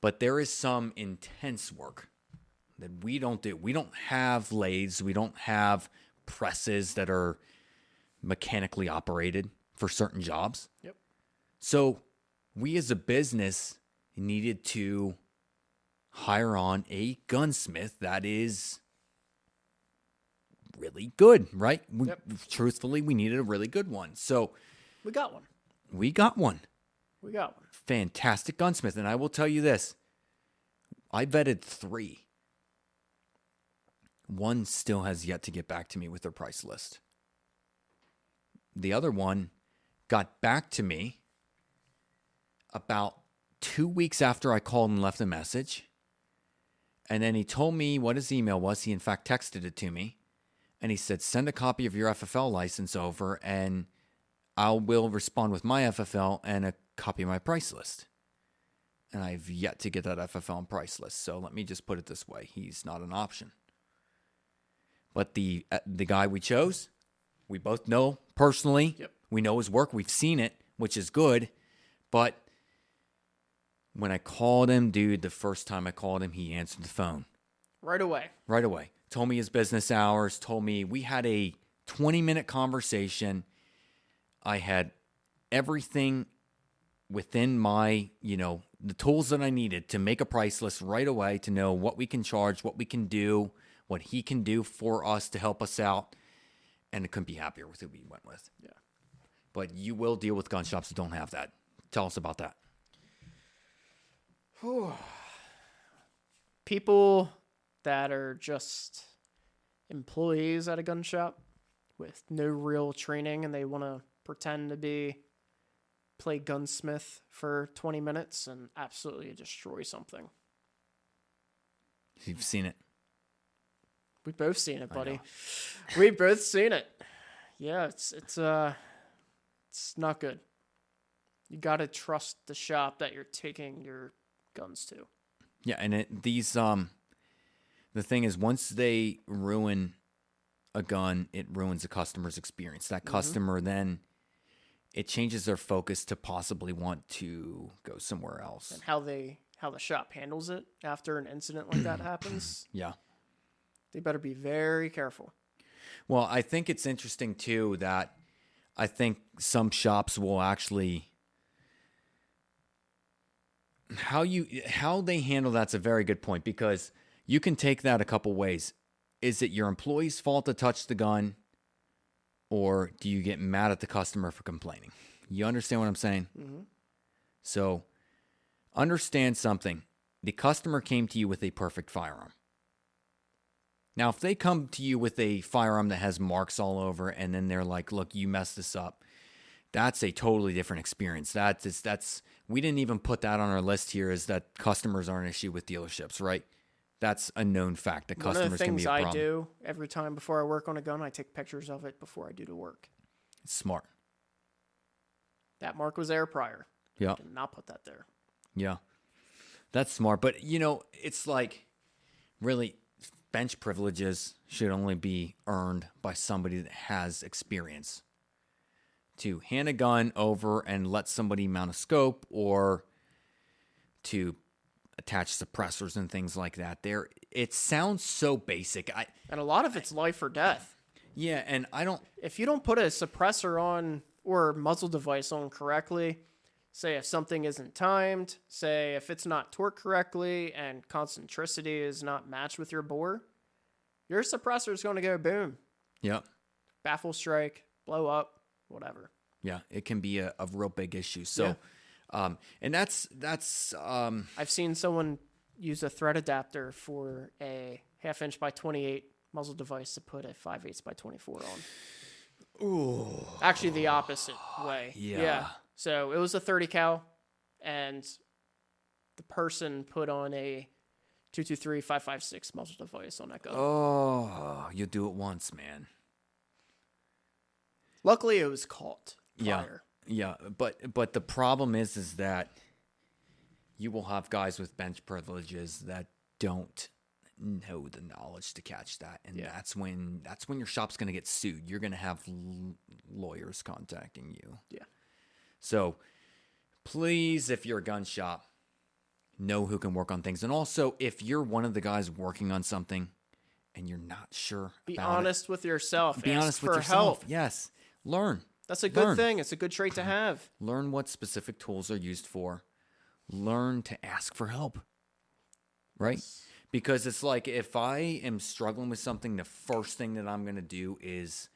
But there is some intense work that we don't do. We don't have lathes. We don't have presses that are mechanically operated for certain jobs. Yep. So we as a business needed to hire on a gunsmith that is really good, right? Truthfully, we needed a really good one. So we got one. Fantastic gunsmith. And I will tell you this. I vetted 3. One still has yet to get back to me with their price list. The other one got back to me about 2 weeks after I called and left a message. And then he told me what his email was. He, in fact, texted it to me. And he said, send a copy of your FFL license over, and I will respond with my FFL and a copy of my price list. And I've yet to get that FFL and price list. So let me just put it this way. He's not an option. But the guy we chose, we both know personally. Yep. We know his work. We've seen it, which is good. But when I called him, dude, the first time I called him, he answered the phone. Right away. Told me his business hours. Told me we had a 20-minute conversation. I had everything within my, the tools that I needed to make a price list right away to know what we can charge, what we can do, what he can do for us to help us out. And I couldn't be happier with who we went with. Yeah. But you will deal with gun shops that don't have that. Tell us about that. People that are just employees at a gun shop with no real training and they want to pretend to play gunsmith for 20 minutes and absolutely destroy something. You've seen it. We've both seen it, buddy. We've both seen it. Yeah, it's not good. You got to trust the shop that you're taking your guns to. Yeah, and the thing is, once they ruin a gun, it ruins the customer's experience. That customer then, it changes their focus to possibly want to go somewhere else. And how the shop handles it after an incident like that happens. Yeah. They better be very careful. Well, I think it's interesting too that I think some shops will actually how they handle that's a very good point, because you can take that a couple ways. Is it your employee's fault to touch the gun, or do you get mad at the customer for complaining? You understand what I'm saying? Mm-hmm. So understand something. The customer came to you with a perfect firearm. Now, if they come to you with a firearm that has marks all over and then they're like, look, you messed this up, that's a totally different experience. That's we didn't even put that on our list here, is that customers are an issue with dealerships, right? That's a known fact that customers can be a problem. One of the things I do every time before I work on a gun, I take pictures of it before I do the work. It's smart. That mark was there prior. Yeah. Did not put that there. Yeah. That's smart. But, it's like, really, bench privileges should only be earned by somebody that has experience. To hand a gun over and let somebody mount a scope, or to attach suppressors and things like that. It sounds so basic. And a lot of it's life or death. Yeah, and if you don't put a suppressor on or muzzle device on correctly, say if something isn't timed, say if it's not torqued correctly and concentricity is not matched with your bore, your suppressor is going to go boom. Yep. Baffle strike, blow up, whatever. Yeah, it can be a real big issue. So, yeah. And that's I've seen someone use a thread adapter for a 1/2 inch by 28 muzzle device to put a 5/8 by 24 on. Ooh. Actually, the opposite way. Yeah. So it was a 30 cal, and the person put on a 223 5.56 muzzle device on that gun. Oh, you do it once, man. Luckily, it was caught prior. Yeah. But the problem is that you will have guys with bench privileges that don't know the knowledge to catch that, and that's when your shop's going to get sued. You're going to have lawyers contacting you. Yeah. So please, if you're a gun shop, know who can work on things. And also, if you're one of the guys working on something and you're not sure, be honest with yourself. Be honest with yourself. Help. Yes. Learn. That's a good thing. It's a good trait to have. Learn what specific tools are used for. Learn to ask for help. Right? Yes. Because it's like, if I am struggling with something, the first thing that I'm going to do is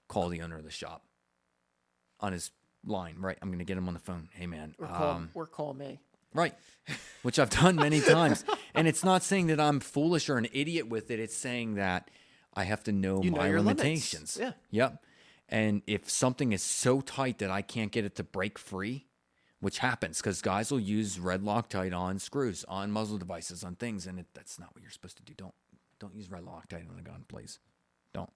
call the owner of the shop on his line, right? I'm going to get him on the phone. Hey, man. Or call me. Right. Which I've done many times. And it's not saying that I'm foolish or an idiot with it. It's saying that I have to know my limitations. Limits. Yeah. Yep. And if something is so tight that I can't get it to break free, which happens because guys will use red Loctite on screws, on muzzle devices, on things, and that's not what you're supposed to do. Don't use red Loctite on a gun, please. Don't.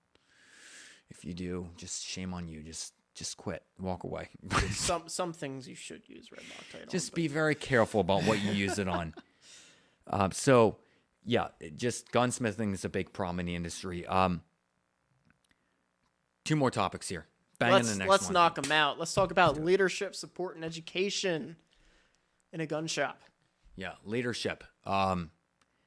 If you do, just shame on you. Just quit. Walk away. Some things you should use red Loctite on. Just be very careful about what you use it on. So, yeah, just gunsmithing is a big problem in the industry. 2 more topics here. Let's knock them out. Let's talk about leadership, support, and education in a gun shop. Yeah, leadership.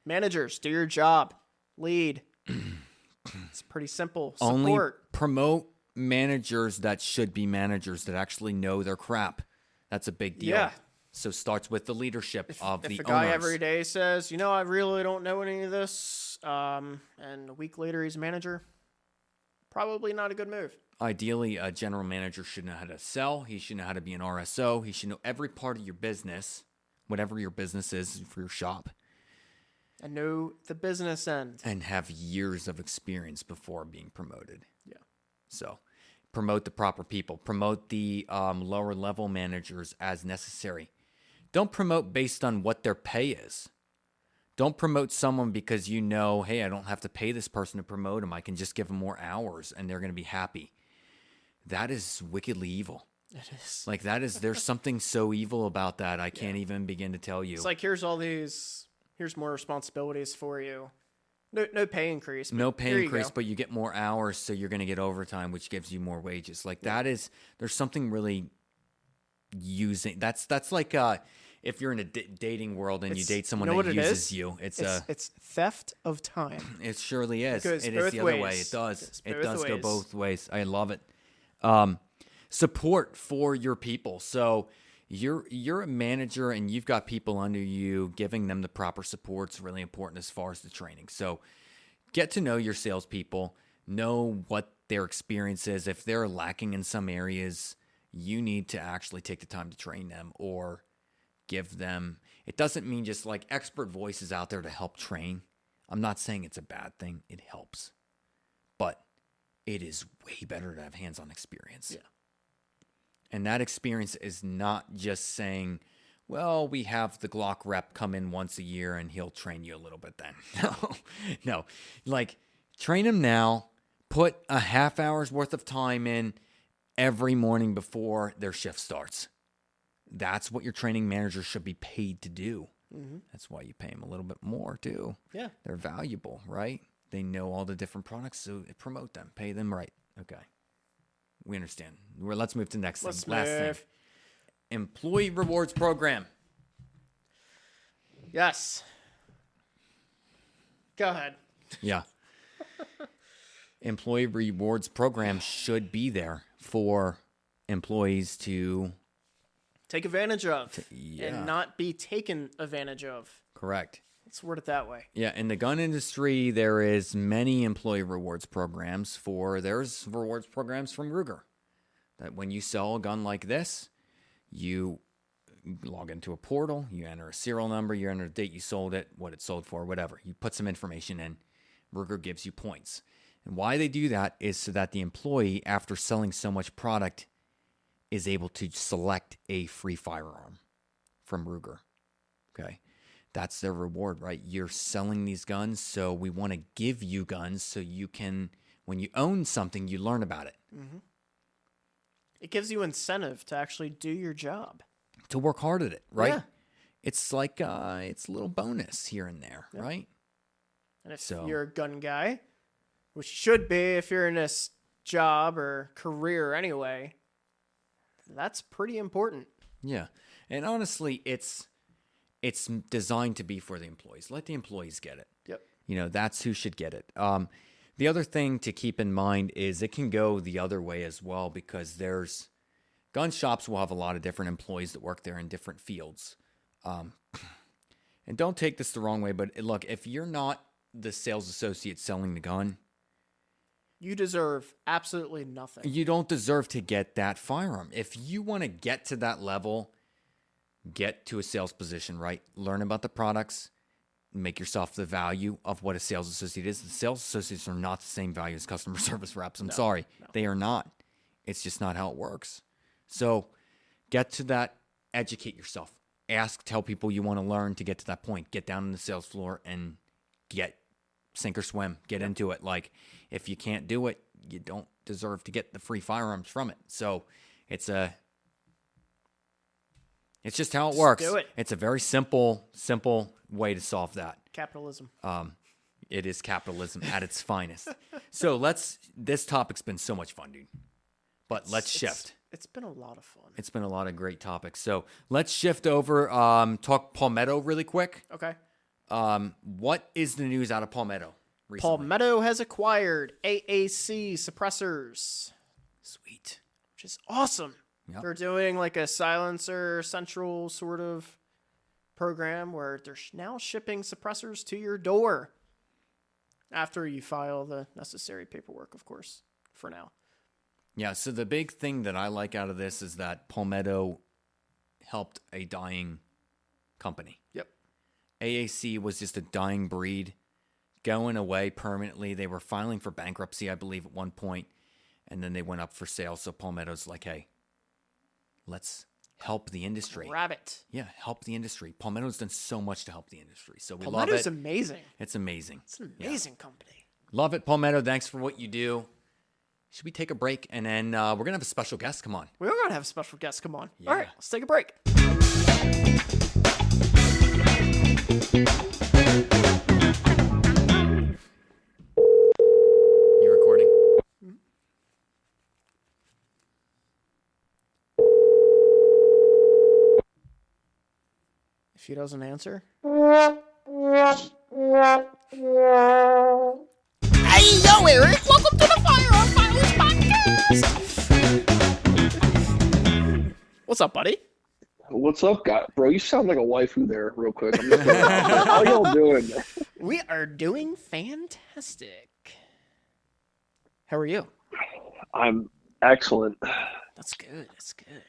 Managers, do your job. Lead. It's pretty simple. Support. Only promote managers that should be managers that actually know their crap. That's a big deal. Yeah. So starts with the leadership of the If a guy owners. every day says, I really don't know any of this, and a week later he's a manager, probably not a good move. Ideally, a general manager should know how to sell. He should know how to be an RSO. He should know every part of your business, whatever your business is for your shop. And know the business end. And have years of experience before being promoted. Yeah. So promote the proper people. Promote the lower level managers as necessary. Don't promote based on what their pay is. Don't promote someone because hey, I don't have to pay this person to promote them. I can just give them more hours and they're going to be happy. That is wickedly evil. It is. Like there's something so evil about that. I can't even begin to tell you. It's like, here's more responsibilities for you. No pay increase. No pay increase, but you get more hours, so you're going to get overtime, which gives you more wages. Like there's something really that's like if you're in a dating world and you date someone that uses you, it's theft of time. It surely is. It is the other way. It does. It does go both ways. I love it. Support for your people. So you're a manager and you've got people under you. Giving them the proper support is really important as far as the training. So get to know your salespeople. Know what their experience is. If they're lacking in some areas, you need to actually take the time to train them or give them. It doesn't mean just like expert voices out there to help train. I'm not saying it's a bad thing. It helps. But it is way better to have hands-on experience. Yeah. And that experience is not just saying, well, we have the Glock rep come in once a year and he'll train you a little bit then. No. Like, train him now. Put a half hour's worth of time in every morning before their shift starts. That's what your training manager should be paid to do. Mm-hmm. That's why you pay them a little bit more, too. Yeah. They're valuable, right? They know all the different products, so promote them. Pay them right. Okay. We understand. Let's move to the next thing. Last thing. Employee rewards program. Yes. Go ahead. Yeah. Employee rewards program should be there for employees to take advantage of yeah. and not be taken advantage of. Correct. Let's word it that way. Yeah, in the gun industry, there is many employee rewards programs. There's rewards programs from Ruger. That when you sell a gun like this, you log into a portal, you enter a serial number, you enter the date you sold it, what it sold for, whatever. You put some information in. Ruger gives you points. And why they do that is so that the employee, after selling so much product, is able to select a free firearm from Ruger. Okay? That's their reward, right? You're selling these guns, so we want to give you guns so you can, when you own something, you learn about it. Mm-hmm. It gives you incentive to actually do your job. To work hard at it, right? Yeah. It's like, it's a little bonus here and there, yep. Right? And if you're a gun guy, which you should be if you're in this job or career anyway, that's pretty important. Yeah. And honestly, it's designed to be for the employees. Let the employees get it. Yep. That's who should get it. The other thing to keep in mind is it can go the other way as well, because there's gun shops will have a lot of different employees that work there in different fields. And don't take this the wrong way, but look, if you're not the sales associate selling the gun, you deserve absolutely nothing. You don't deserve to get that firearm. If you want to get to that level, get to a sales position, right? Learn about the products, make yourself the value of what a sales associate is. The sales associates are not the same value as customer service reps. I'm sorry. No. They are not. It's just not how it works. So get to that, educate yourself. Tell people you want to learn to get to that point. Get down on the sales floor and sink or swim. Get into it. Like, if you can't do it, you don't deserve to get the free firearms from it. So it's just how it works. Do it. It's a very simple way to solve that. Capitalism. It is capitalism at its finest. So this topic's been so much fun, dude. But let's shift. It's been a lot of fun. It's been a lot of great topics. So let's shift over, talk Palmetto really quick. Okay. What is the news out of Palmetto recently? Palmetto has acquired AAC suppressors. Sweet. Which is awesome. Yep. They're doing like a silencer central sort of program where they're now shipping suppressors to your door after you file the necessary paperwork, of course, for now. Yeah, so the big thing that I like out of this is that Palmetto helped a dying company. Yep. AAC was just a dying breed going away permanently. They were filing for bankruptcy, I believe, at one point, and then they went up for sale. So Palmetto's like, hey, let's help the industry. Grab it. Yeah, help the industry. Palmetto's done so much to help the industry. So we Palmetto's love it. amazing. It's amazing. It's an amazing company. Love it, Palmetto. Thanks for what you do. Should we take a break? And then we're going to have a special guest come on. We're going to have a special guest come on. Yeah. All right, let's take a break. You recording? If he doesn't answer. Hey, yo, Eric. Welcome to the Firearm Podcast. What's up, buddy? What's up, guy? Bro, you sound like a waifu there, real quick. I'm just how y'all doing? We are doing fantastic. How are you? I'm excellent. That's good. That's good.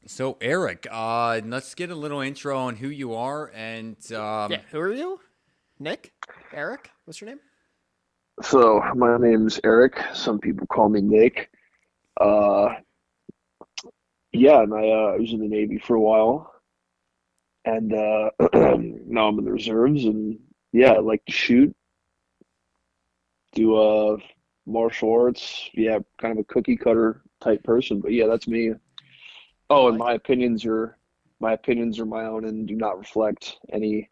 So, Eric, let's get a little intro on who you are and... Yeah, who are you? Nick? Eric? What's your name? So, my name's Eric. Some people call me Nick. Yeah, and I was in the Navy for a while. And now I'm in the reserves. And yeah, I like to shoot. Do martial arts. Yeah, kind of a cookie cutter type person. But yeah, that's me. Oh, and my opinions are my own and do not reflect any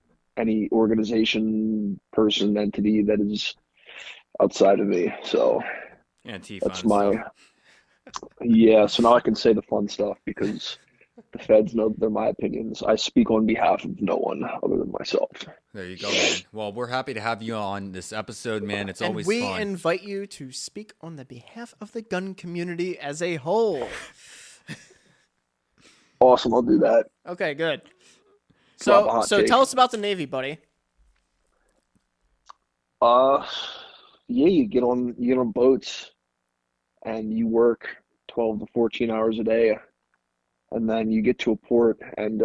organization, person, entity that is outside of me. So Antifa that's and my stuff. yeah. So now I can say the fun stuff because the feds know they're my opinions. I speak on behalf of no one other than myself. There you go, man. Well, we're happy to have you on this episode, man. It's always we fun. invite you to speak on the behalf of the gun community as a whole. Awesome, I'll do that. Okay, good. Drop a So, hot so take. tell us about the Navy, buddy. Yeah, you get on boats and you work 12 to 14 hours a day, and then you get to a port and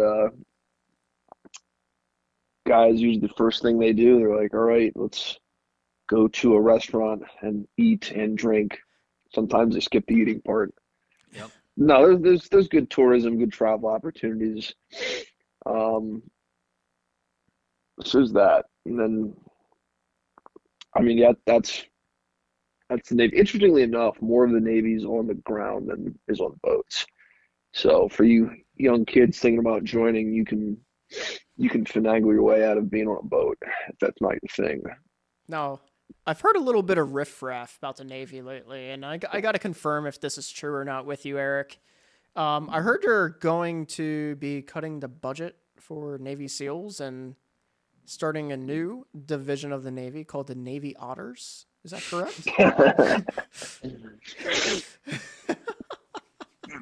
guys usually the first thing they do, they're like, all right, let's go to a restaurant and eat and drink. Sometimes they skip the eating part. Yep. No, there's good tourism, good travel opportunities. So there's that. And then I mean, yeah, that's the Navy. Interestingly enough, more of the Navy's on the ground than is on boats. So for you young kids thinking about joining, you can finagle your way out of being on a boat if that's not your thing. Now, I've heard a little bit of riffraff about the Navy lately, and I got to confirm if this is true or not with you, Eric. I heard you're going to be cutting the budget for Navy SEALs and starting a new division of the Navy called the Navy Otters. Is that correct?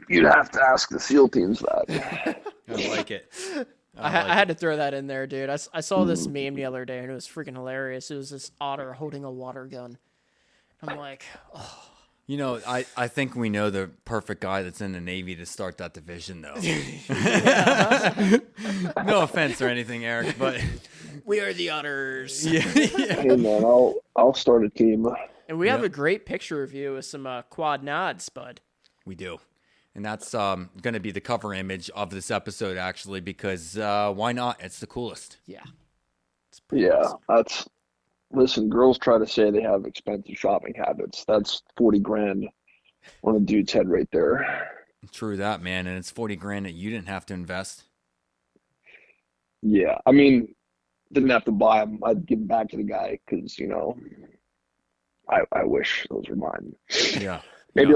You'd have to ask the SEAL teams that. I like it. I had to throw that in there, dude. I saw this meme the other day, and it was freaking hilarious. It was this otter holding a water gun. I'm like, oh. You know, I think we know the perfect guy that's in the Navy to start that division, though. No offense or anything, Eric, but We are the Otters. yeah. Hey man, I'll start a team. And we have Yep. a great picture of you with some quad nods, bud. We do. And that's going to be the cover image of this episode, actually, because why not? It's the coolest. Yeah. Yeah, listen, girls try to say they have expensive shopping habits. That's 40 grand on a dude's head right there. True that, man. And it's 40 grand that you didn't have to invest. Yeah, I mean, didn't have to buy them. I'd give them back to the guy because, I wish those were mine. Yeah. Maybe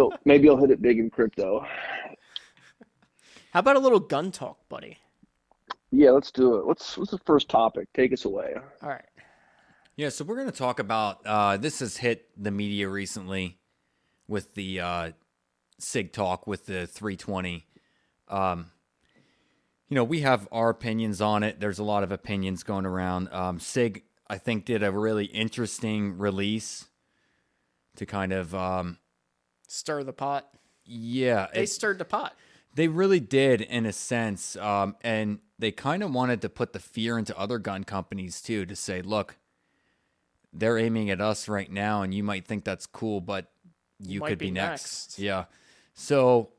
I'll hit it big in crypto. How about a little gun talk, buddy? Yeah, let's do it. What's the first topic? Take us away. All right. Yeah, so we're going to talk about this has hit the media recently with the SIG talk with the 320. We have our opinions on it. There's a lot of opinions going around. SIG, I think, did a really interesting release to kind of stir the pot. Yeah. They stirred the pot. They really did, in a sense. And they kind of wanted to put the fear into other gun companies, too, to say, look, they're aiming at us right now, and you might think that's cool, but you could be next. Yeah. So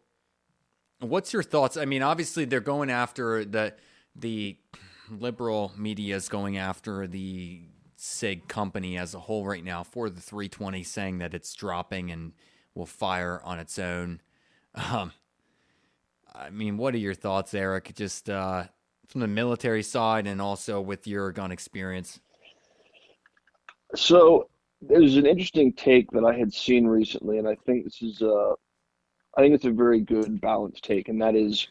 what's your thoughts? I mean, obviously they're going after the liberal media is going after the SIG company as a whole right now for the 320, saying that it's dropping and will fire on its own. I mean, what are your thoughts, Eric? Just from the military side and also with your gun experience. So there's an interesting take that I had seen recently, and I think I think it's a very good balanced take, and that is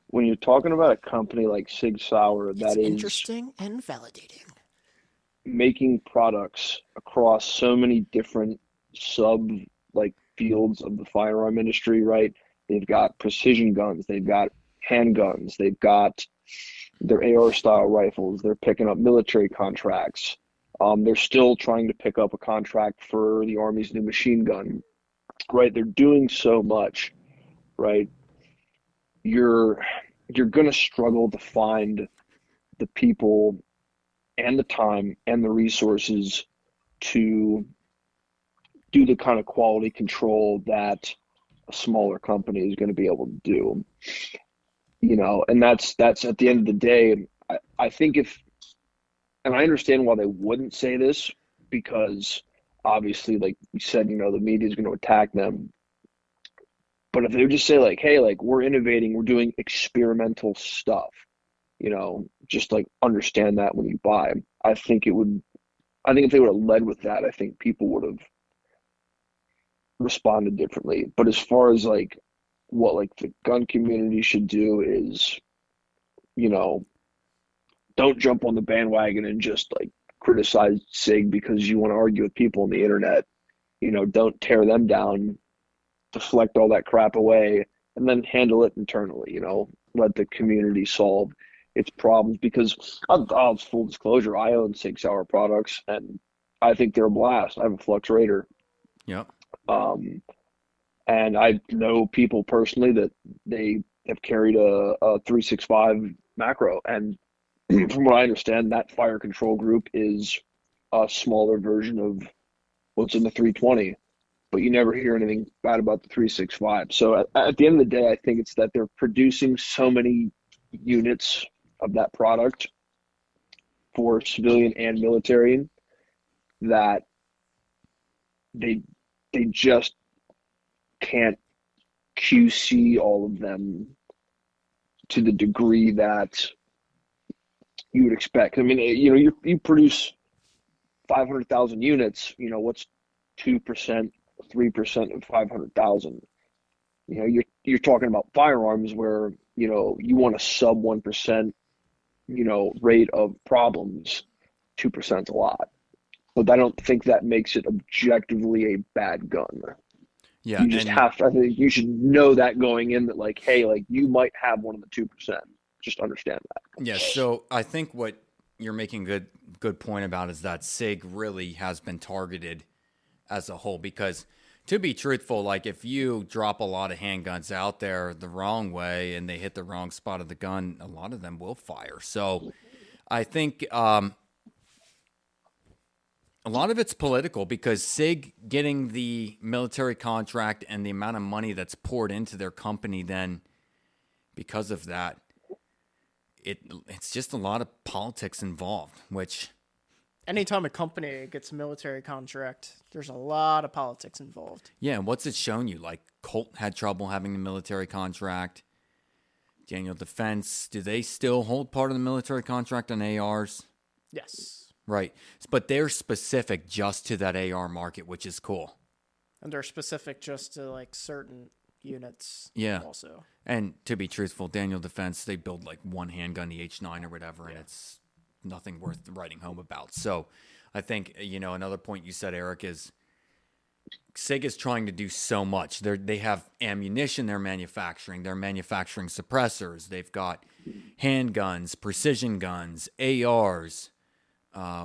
when you're talking about a company like Sig Sauer that is interesting and validating, making products across so many different fields of the firearm industry, right? They've got precision guns, they've got handguns, they've got their AR style rifles, they're picking up military contracts. They're still trying to pick up a contract for the Army's new machine gun, right? They're doing so much, right? You're going to struggle to find the people and the time and the resources to do the kind of quality control that a smaller company is going to be able to do. And that's at the end of the day, I think and I understand why they wouldn't say this, because obviously, like you said, the media is going to attack them. But if they would just say like, hey, like we're innovating, we're doing experimental stuff, just like understand that when you buy. I think if they would have led with that, I think people would have responded differently. But as far as like what like the gun community should do is, don't jump on the bandwagon and just like criticize SIG because you want to argue with people on the internet. Don't tear them down, deflect all that crap away, and then handle it internally. Let the community solve its problems, because I'll full disclosure, I own SIG Sauer products and I think they're a blast. I have a Flux Raider. Yep. And I know people personally that they have carried a 365 macro, and from what I understand, that fire control group is a smaller version of what's in the 320, but you never hear anything bad about the 365. So at the end of the day, I think it's that they're producing so many units of that product for civilian and military that they just can't QC all of them to the degree that you would expect. I mean, you produce 500,000 units, what's 2%, 3% of 500,000? You're talking about firearms where, you want a sub 1%, rate of problems. 2% is a lot. But I don't think that makes it objectively a bad gun. Yeah. You just I think you should know that going in, that like, hey, like you might have one of the 2%. Just understand that. Yeah, so I think what you're making good point about is that SIG really has been targeted as a whole, because to be truthful, like if you drop a lot of handguns out there the wrong way and they hit the wrong spot of the gun, a lot of them will fire. So I think a lot of it's political, because SIG getting the military contract and the amount of money that's poured into their company, then because of that, it's just a lot of politics involved, which anytime a company gets a military contract, there's a lot of politics involved. Yeah, and what's it shown you? Like Colt had trouble having the military contract. Daniel Defense, do they still hold part of the military contract on ARs? Yes. Right. But they're specific just to that AR market, which is cool. And they're specific just to like certain units. Yeah. Also. And to be truthful, Daniel Defense, they build like one handgun, the H9 or whatever, and it's nothing worth writing home about. So I think, another point you said, Eric, is SIG is trying to do so much. They have ammunition they're manufacturing suppressors. They've got handguns, precision guns, ARs.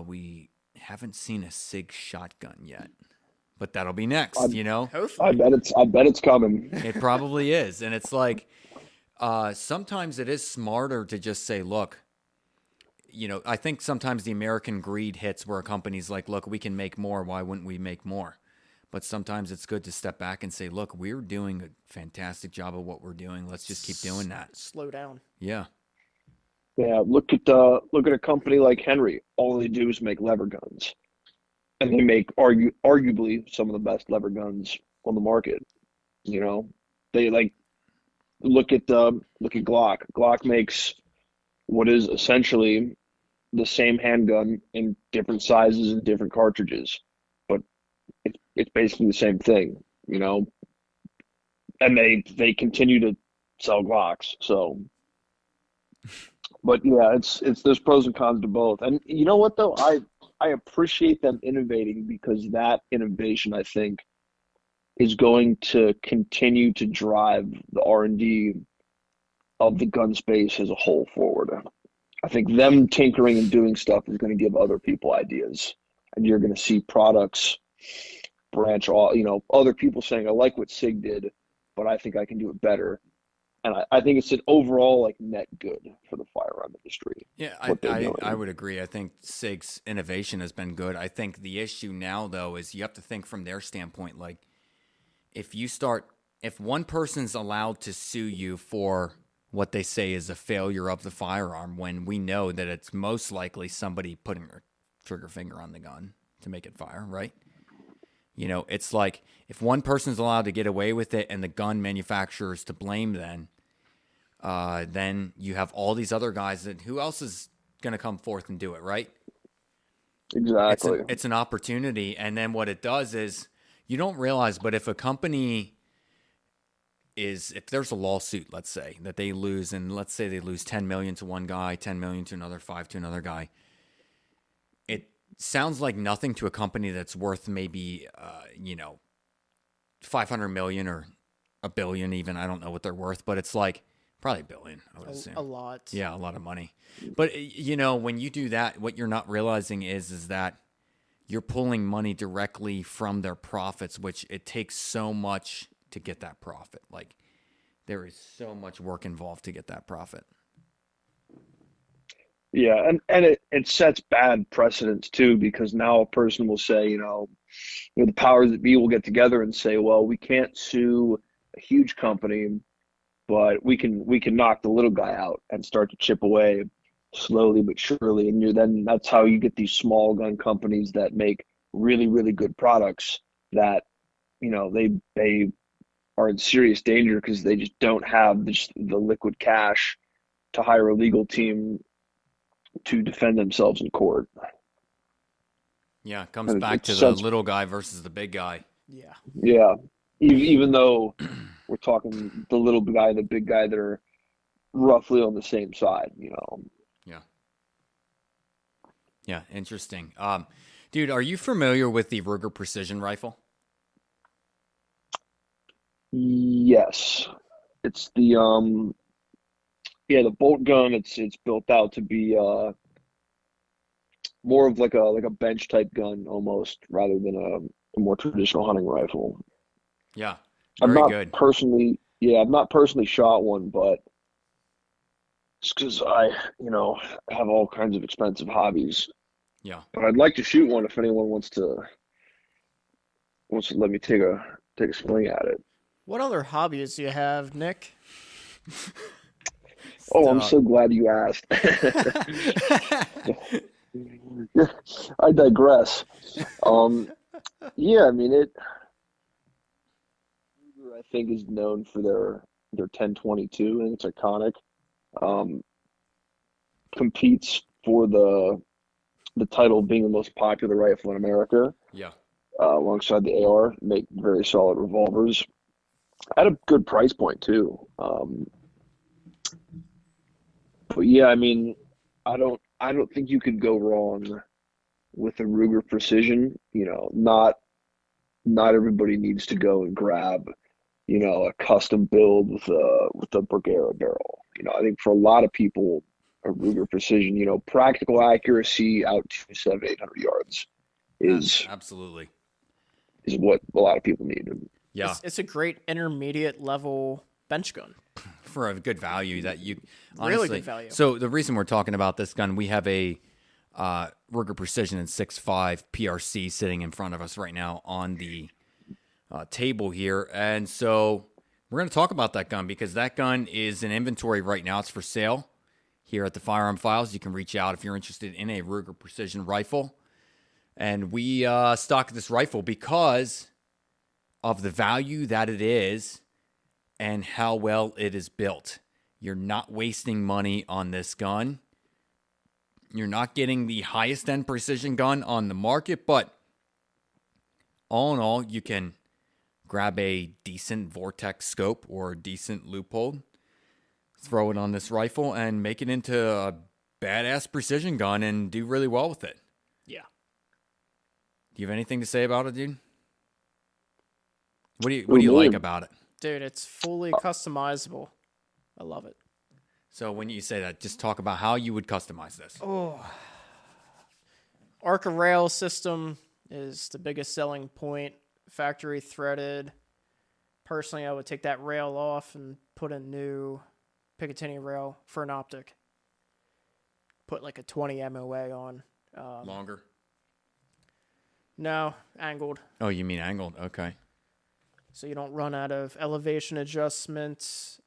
We haven't seen a SIG shotgun yet, but that'll be next, you know? Hopefully. I bet it's coming. It probably is. And it's like, sometimes it is smarter to just say, look, you know, I think sometimes the American greed hits where a company's like, look, we can make more. Why wouldn't we make more? But sometimes it's good to step back and say, look, we're doing a fantastic job of what we're doing. Let's just keep doing that. Slow down. Yeah. Yeah, look at a company like Henry. All they do is make lever guns, and they make arguably some of the best lever guns on the market. You know, they like look at Glock. Glock makes what is essentially the same handgun in different sizes and different cartridges, but it's basically the same thing. You know, and they continue to sell Glocks. So. But yeah, it's there's pros and cons to both. And you know what though? I appreciate them innovating because that innovation I think is going to continue to drive the R&D of the gun space as a whole forward. I think them tinkering and doing stuff is going to give other people ideas. And you're going to see products branch off, you know, other people saying, I like what SIG did, but I think I can do it better. And I think it's an overall like net good for the firearm industry. Yeah, I would agree. I think SIG's innovation has been good. I think the issue now though is you have to think from their standpoint. Like if one person's allowed to sue you for what they say is a failure of the firearm, when we know that it's most likely somebody putting their trigger finger on the gun to make it fire, right? You know, it's like if one person's allowed to get away with it and the gun manufacturer is to blame, then you have all these other guys that who else is going to come forth and do it, right? Exactly. It's an opportunity. And then what it does is you don't realize, but if a company if there's a lawsuit, let's say that they lose, and let's say they lose 10 million to one guy, 10 million to another, 5 to another guy. It sounds like nothing to a company that's worth maybe, 500 million or a billion even. I don't know what they're worth, but it's like probably a billion, I would assume. A lot. Yeah, a lot of money. But, you know, when you do that, what you're not realizing is that you're pulling money directly from their profits, which it takes so much to get that profit. Like, there is so much work involved to get that profit. Yeah, and it sets bad precedents too, because now a person will say, the powers that be will get together and say, well, we can't sue a huge company, but we can knock the little guy out and start to chip away slowly but surely. And then that's how you get these small gun companies that make really, really good products that, they are in serious danger because they just don't have the liquid cash to hire a legal team to defend themselves in court. Yeah, it comes back to the little guy versus the big guy. Yeah. Yeah. Even though we're talking the little guy and the big guy that are roughly on the same side, Yeah. Yeah, interesting. Dude, are you familiar with the Ruger Precision Rifle? Yes. It's the the bolt gun. It's built out to be more of like a bench type gun almost, rather than a more traditional hunting rifle. Yeah, I've not good. personally shot one, but it's because I have all kinds of expensive hobbies. Yeah, but I'd like to shoot one if anyone wants to let me take a swing at it. What other hobbies do you have, Nick? Oh, I'm so glad you asked. I digress. Yeah, I mean I think is known for their 1022, and it's iconic. Competes for the title of being the most popular rifle in America. Yeah. Alongside the AR, make very solid revolvers at a good price point too. But yeah, I mean, I don't think you could go wrong with a Ruger Precision. Not not everybody needs to go and grab, a custom build with a Bergara barrel. I think for a lot of people, a Ruger Precision, practical accuracy out to 700-800 yards is Absolutely. is what a lot of people need. Yeah. It's a great intermediate level bench gun. For a good value that you Really honestly, good value. So the reason we're talking about this gun, we have a Ruger Precision in 6.5 PRC sitting in front of us right now on the table here, and so we're going to talk about that gun because that gun is in inventory right now. It's for sale here at the Firearm Files. You can reach out if you're interested in a Ruger Precision rifle, and we stock this rifle because of the value that it is and how well it is built. You're not wasting money on this gun. You're not getting the highest end precision gun on the market, but all in all, you can grab a decent Vortex scope or a decent loophole, throw it on this rifle, and make it into a badass precision gun and do really well with it. Yeah. Do you have anything to say about it, dude? What do you like about it? Dude, it's fully customizable. I love it. So when you say that, just talk about how you would customize this. Oh. Arca rail system is the biggest selling point. Factory threaded. Personally, I would take that rail off and put a new Picatinny rail for an optic. Put like a 20 MOA on. Longer? No, angled. Oh, you mean angled? Okay. So you don't run out of elevation adjustments.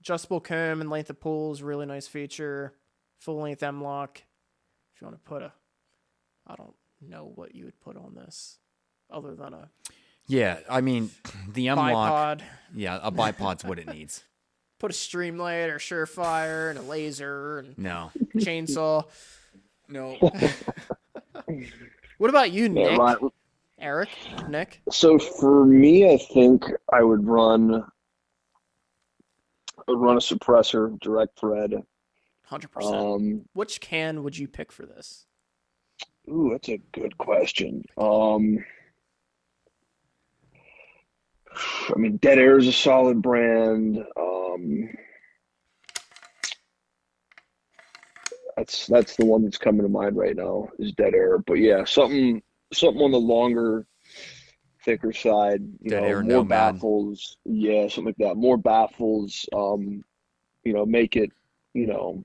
Adjustable comb and length of pull is a really nice feature. Full length M-lock. If you want to put I don't know what you would put on this other than a Yeah, I mean, the M-lock. bipod. Yeah, a bipod's what it needs. Put a Streamlight or Surefire and a laser and No. chainsaw. No. What about you, Nick? Right. Eric? Nick? So for me, I think I would run a suppressor, direct thread. 100%. Which can would you pick for this? Ooh, that's a good question. I mean, Dead Air is a solid brand. That's the one that's coming to mind right now is Dead Air. But yeah, something on the longer, thicker side. Dead Air, more Nomad. baffles. Yeah, something like that. More baffles. Make it. You're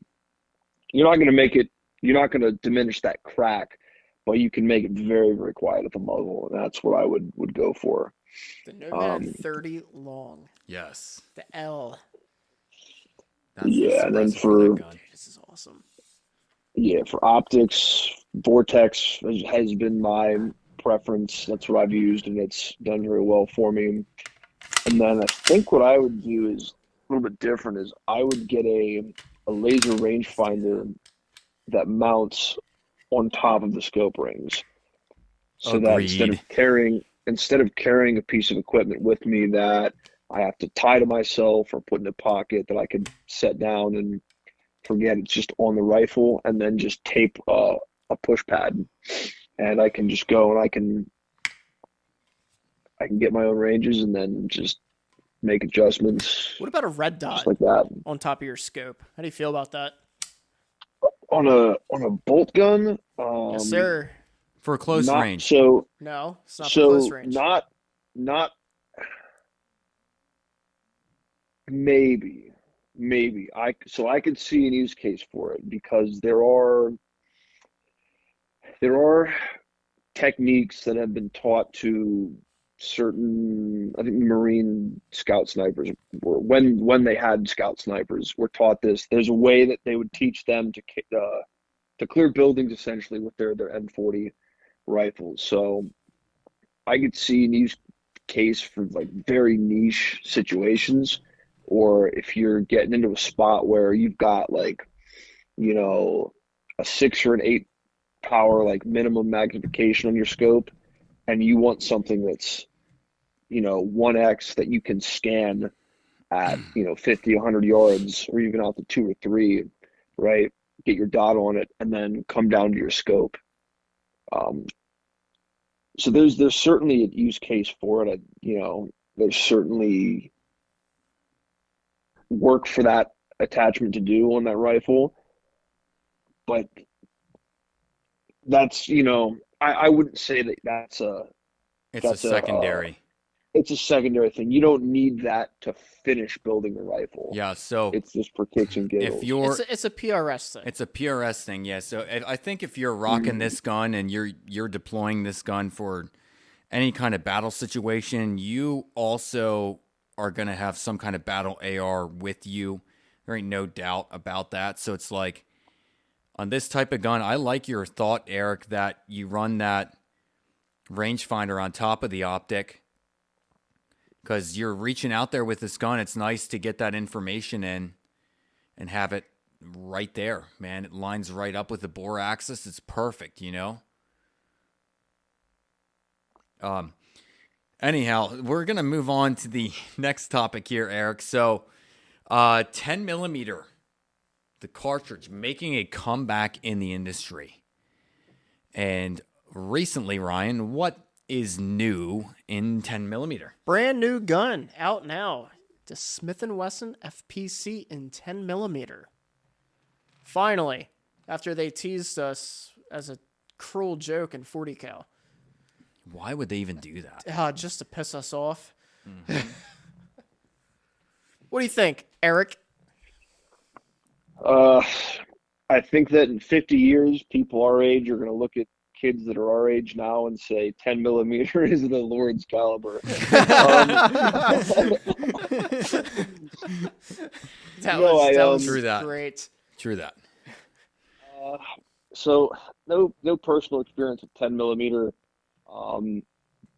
not gonna diminish that crack, but you can make it very, very quiet at the muzzle, and that's what I would go for. The Nomad 30 long. Yes. The L. That's the Yeah, and then suppressor for that gun. Dude, this is awesome. for optics, Vortex has been my preference. That's what I've used, and it's done very well for me. And then I think what I would do is a little bit different. Is I would get a laser rangefinder that mounts on top of the scope rings, so that instead of carrying a piece of equipment with me that I have to tie to myself or put in a pocket that I can set down and forget, it's just on the rifle, and then just tape a push pad, and I can just go and I can get my own ranges and then just make adjustments. What about a red dot Just like that. on top of your scope? How do you feel about that? On a bolt gun, Yes, sir. For a close not range. so No, it's not for so close range. not maybe I could see an use case for it because there are techniques that have been taught to certain, I think Marine scout snipers were, when they had scout snipers, were taught this. There's a way that they would teach them to clear buildings essentially with their M40 rifles. So I could see an use case for like very niche situations, or if you're getting into a spot where you've got like, a 6 or an 8 power, like minimum magnification on your scope, and you want something that's 1x that you can scan at 50, 100 yards, or even out to 2 or 3, right? Get your dot on it and then come down to your scope. So there's certainly a use case for it. There's certainly work for that attachment to do on that rifle, but I wouldn't say that It's a that's a secondary. it's a secondary thing. You don't need that to finish building the rifle. Yeah, so It's just for kicks and if giggles. you're It's a PRS thing. it's a PRS thing, yeah. So I think if you're rocking Mhm. this gun and you're deploying this gun for any kind of battle situation, you also are going to have some kind of battle AR with you. There ain't no doubt about that. So it's like on this type of gun, I like your thought, Eric, that you run that rangefinder on top of the optic because you're reaching out there with this gun. It's nice to get that information in and have it right there, man. It lines right up with the bore axis. It's perfect, you know? Anyhow, we're going to move on to the next topic here, Eric. So, 10 millimeter, the cartridge, making a comeback in the industry. And recently, Ryan, what is new in 10 millimeter? Brand new gun out now. The Smith & Wesson FPC in 10 millimeter. Finally, after they teased us as a cruel joke in 40 cal. Why would they even do that? Just to piss us off. Mm-hmm. What do you think, Eric? I think that in 50 years, people our age are going to look at kids that are our age now and say 10 millimeter is the Lord's caliber. True that. Great. True that. So no personal experience with 10 millimeter,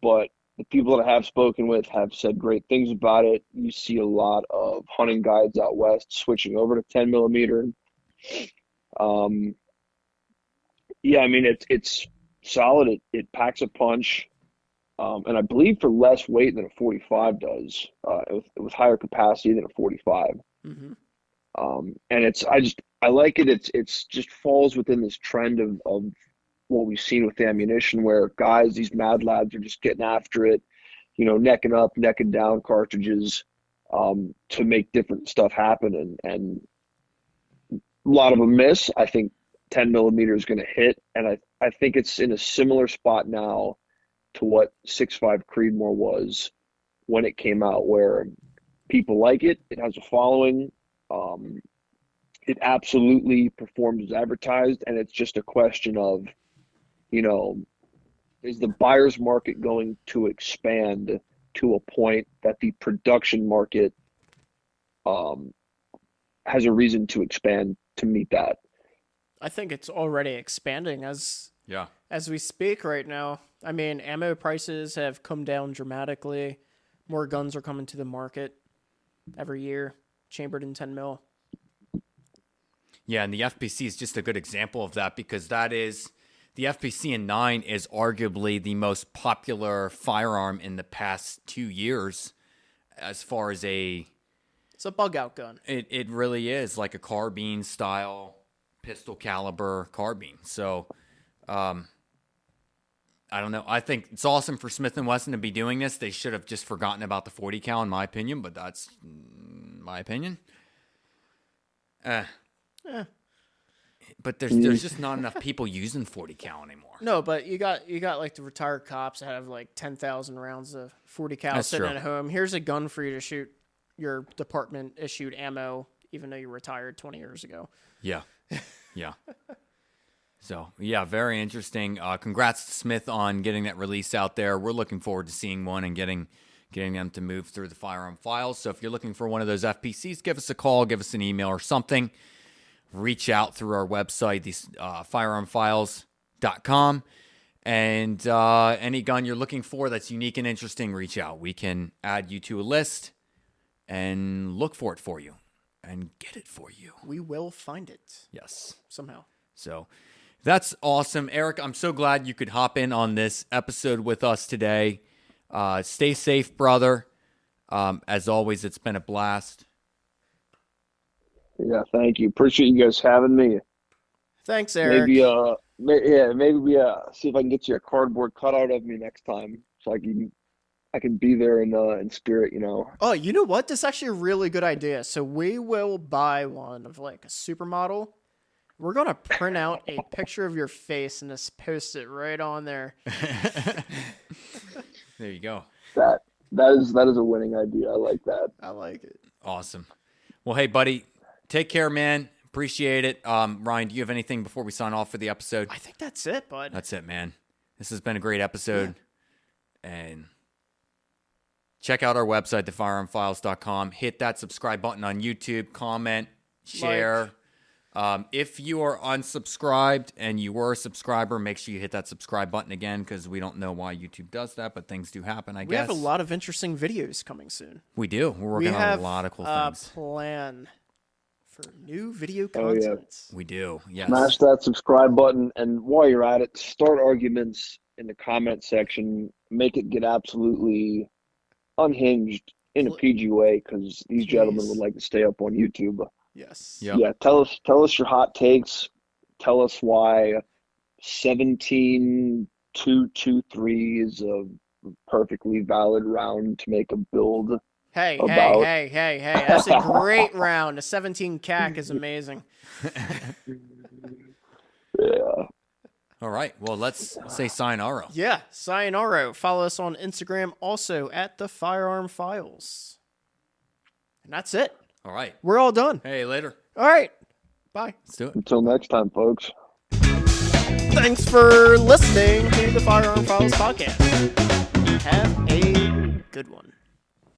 but the people that I have spoken with have said great things about it. You see a lot of hunting guides out west switching over to 10 millimeter. Yeah, I mean it's solid. It packs a punch, and I believe for less weight than a 45 does. With higher capacity than a 45. Mm-hmm. And I like it. It's just falls within this trend of what we've seen with the ammunition, where guys, these mad lads, are just getting after it, necking up, necking down cartridges, to make different stuff happen, and a lot of them miss. I think 10 millimeter is going to hit, and I think it's in a similar spot now to what 6.5 Creedmoor was when it came out, where people like it. It has a following. It absolutely performs as advertised, and it's just a question of, is the buyer's market going to expand to a point that the production market has a reason to expand to meet that? I think it's already expanding as we speak right now. I mean, ammo prices have come down dramatically. More guns are coming to the market every year, chambered in 10 mil. Yeah, and the FPC is just a good example of that, because the FPC in 9 is arguably the most popular firearm in the past 2 years as far as it's a bug out gun. It really is like a carbine style pistol caliber carbine. So, I don't know. I think it's awesome for Smith & Wesson to be doing this. They should have just forgotten about the 40 cal, in my opinion, but that's my opinion. But there's just not enough people using 40 cal anymore. No, but you got like the retired cops that have like 10,000 rounds of 40 cal That's sitting true. at home. Here's a gun for you to shoot your department issued ammo, even though you retired 20 years ago. Yeah. Yeah. So, yeah, very interesting. Congrats to Smith on getting that release out there. We're looking forward to seeing one and getting them to move through the firearm files. So if you're looking for one of those FPCs, give us a call, give us an email or something. Reach out through our website, thefirearmfiles.com. And any gun you're looking for that's unique and interesting, reach out. We can add you to a list and look for it for you and get it for you. We will find it. Yes. Somehow. So that's awesome. Eric, I'm so glad you could hop in on this episode with us today. Stay safe, brother. As always, it's been a blast. Yeah, thank you. Appreciate you guys having me. Thanks, Eric. Yeah, maybe we see if I can get you a cardboard cutout of me next time, so I can be there in spirit, you know. Oh, you know what? This is actually a really good idea. So we will buy one of like a supermodel. We're gonna print out a picture of your face and just post it right on there. There you go. That is a winning idea. I like that. I like it. Awesome. Well, hey, buddy, take care, man. Appreciate it. Ryan, do you have anything before we sign off for the episode? I think that's it, bud. That's it, man. This has been a great episode. Yeah. And check out our website, thefirearmfiles.com. Hit that subscribe button on YouTube. Comment, share. If you are unsubscribed and you were a subscriber, make sure you hit that subscribe button again, because we don't know why YouTube does that, but things do happen, I guess. We have a lot of interesting videos coming soon. We do. We're working on a lot of cool things. We have a plan for new video content. Yeah. We do, yes. Smash that subscribe button, and while you're at it, start arguments in the comment section. Make it get absolutely unhinged in a PG way, because these gentlemen would like to stay up on YouTube. Yes. Yep. Yeah, tell us your hot takes. Tell us why 17223 is a perfectly valid round to make a build. Hey, about. hey. That's a great round. A 17 CAC is amazing. Yeah. All right. Well, let's say sayonara. Yeah, sayonara. Follow us on Instagram also at the Firearm Files. And that's it. All right. We're all done. Hey, later. All right. Bye. Let's do it. Until next time, folks. Thanks for listening to the Firearm Files podcast. Have a good one.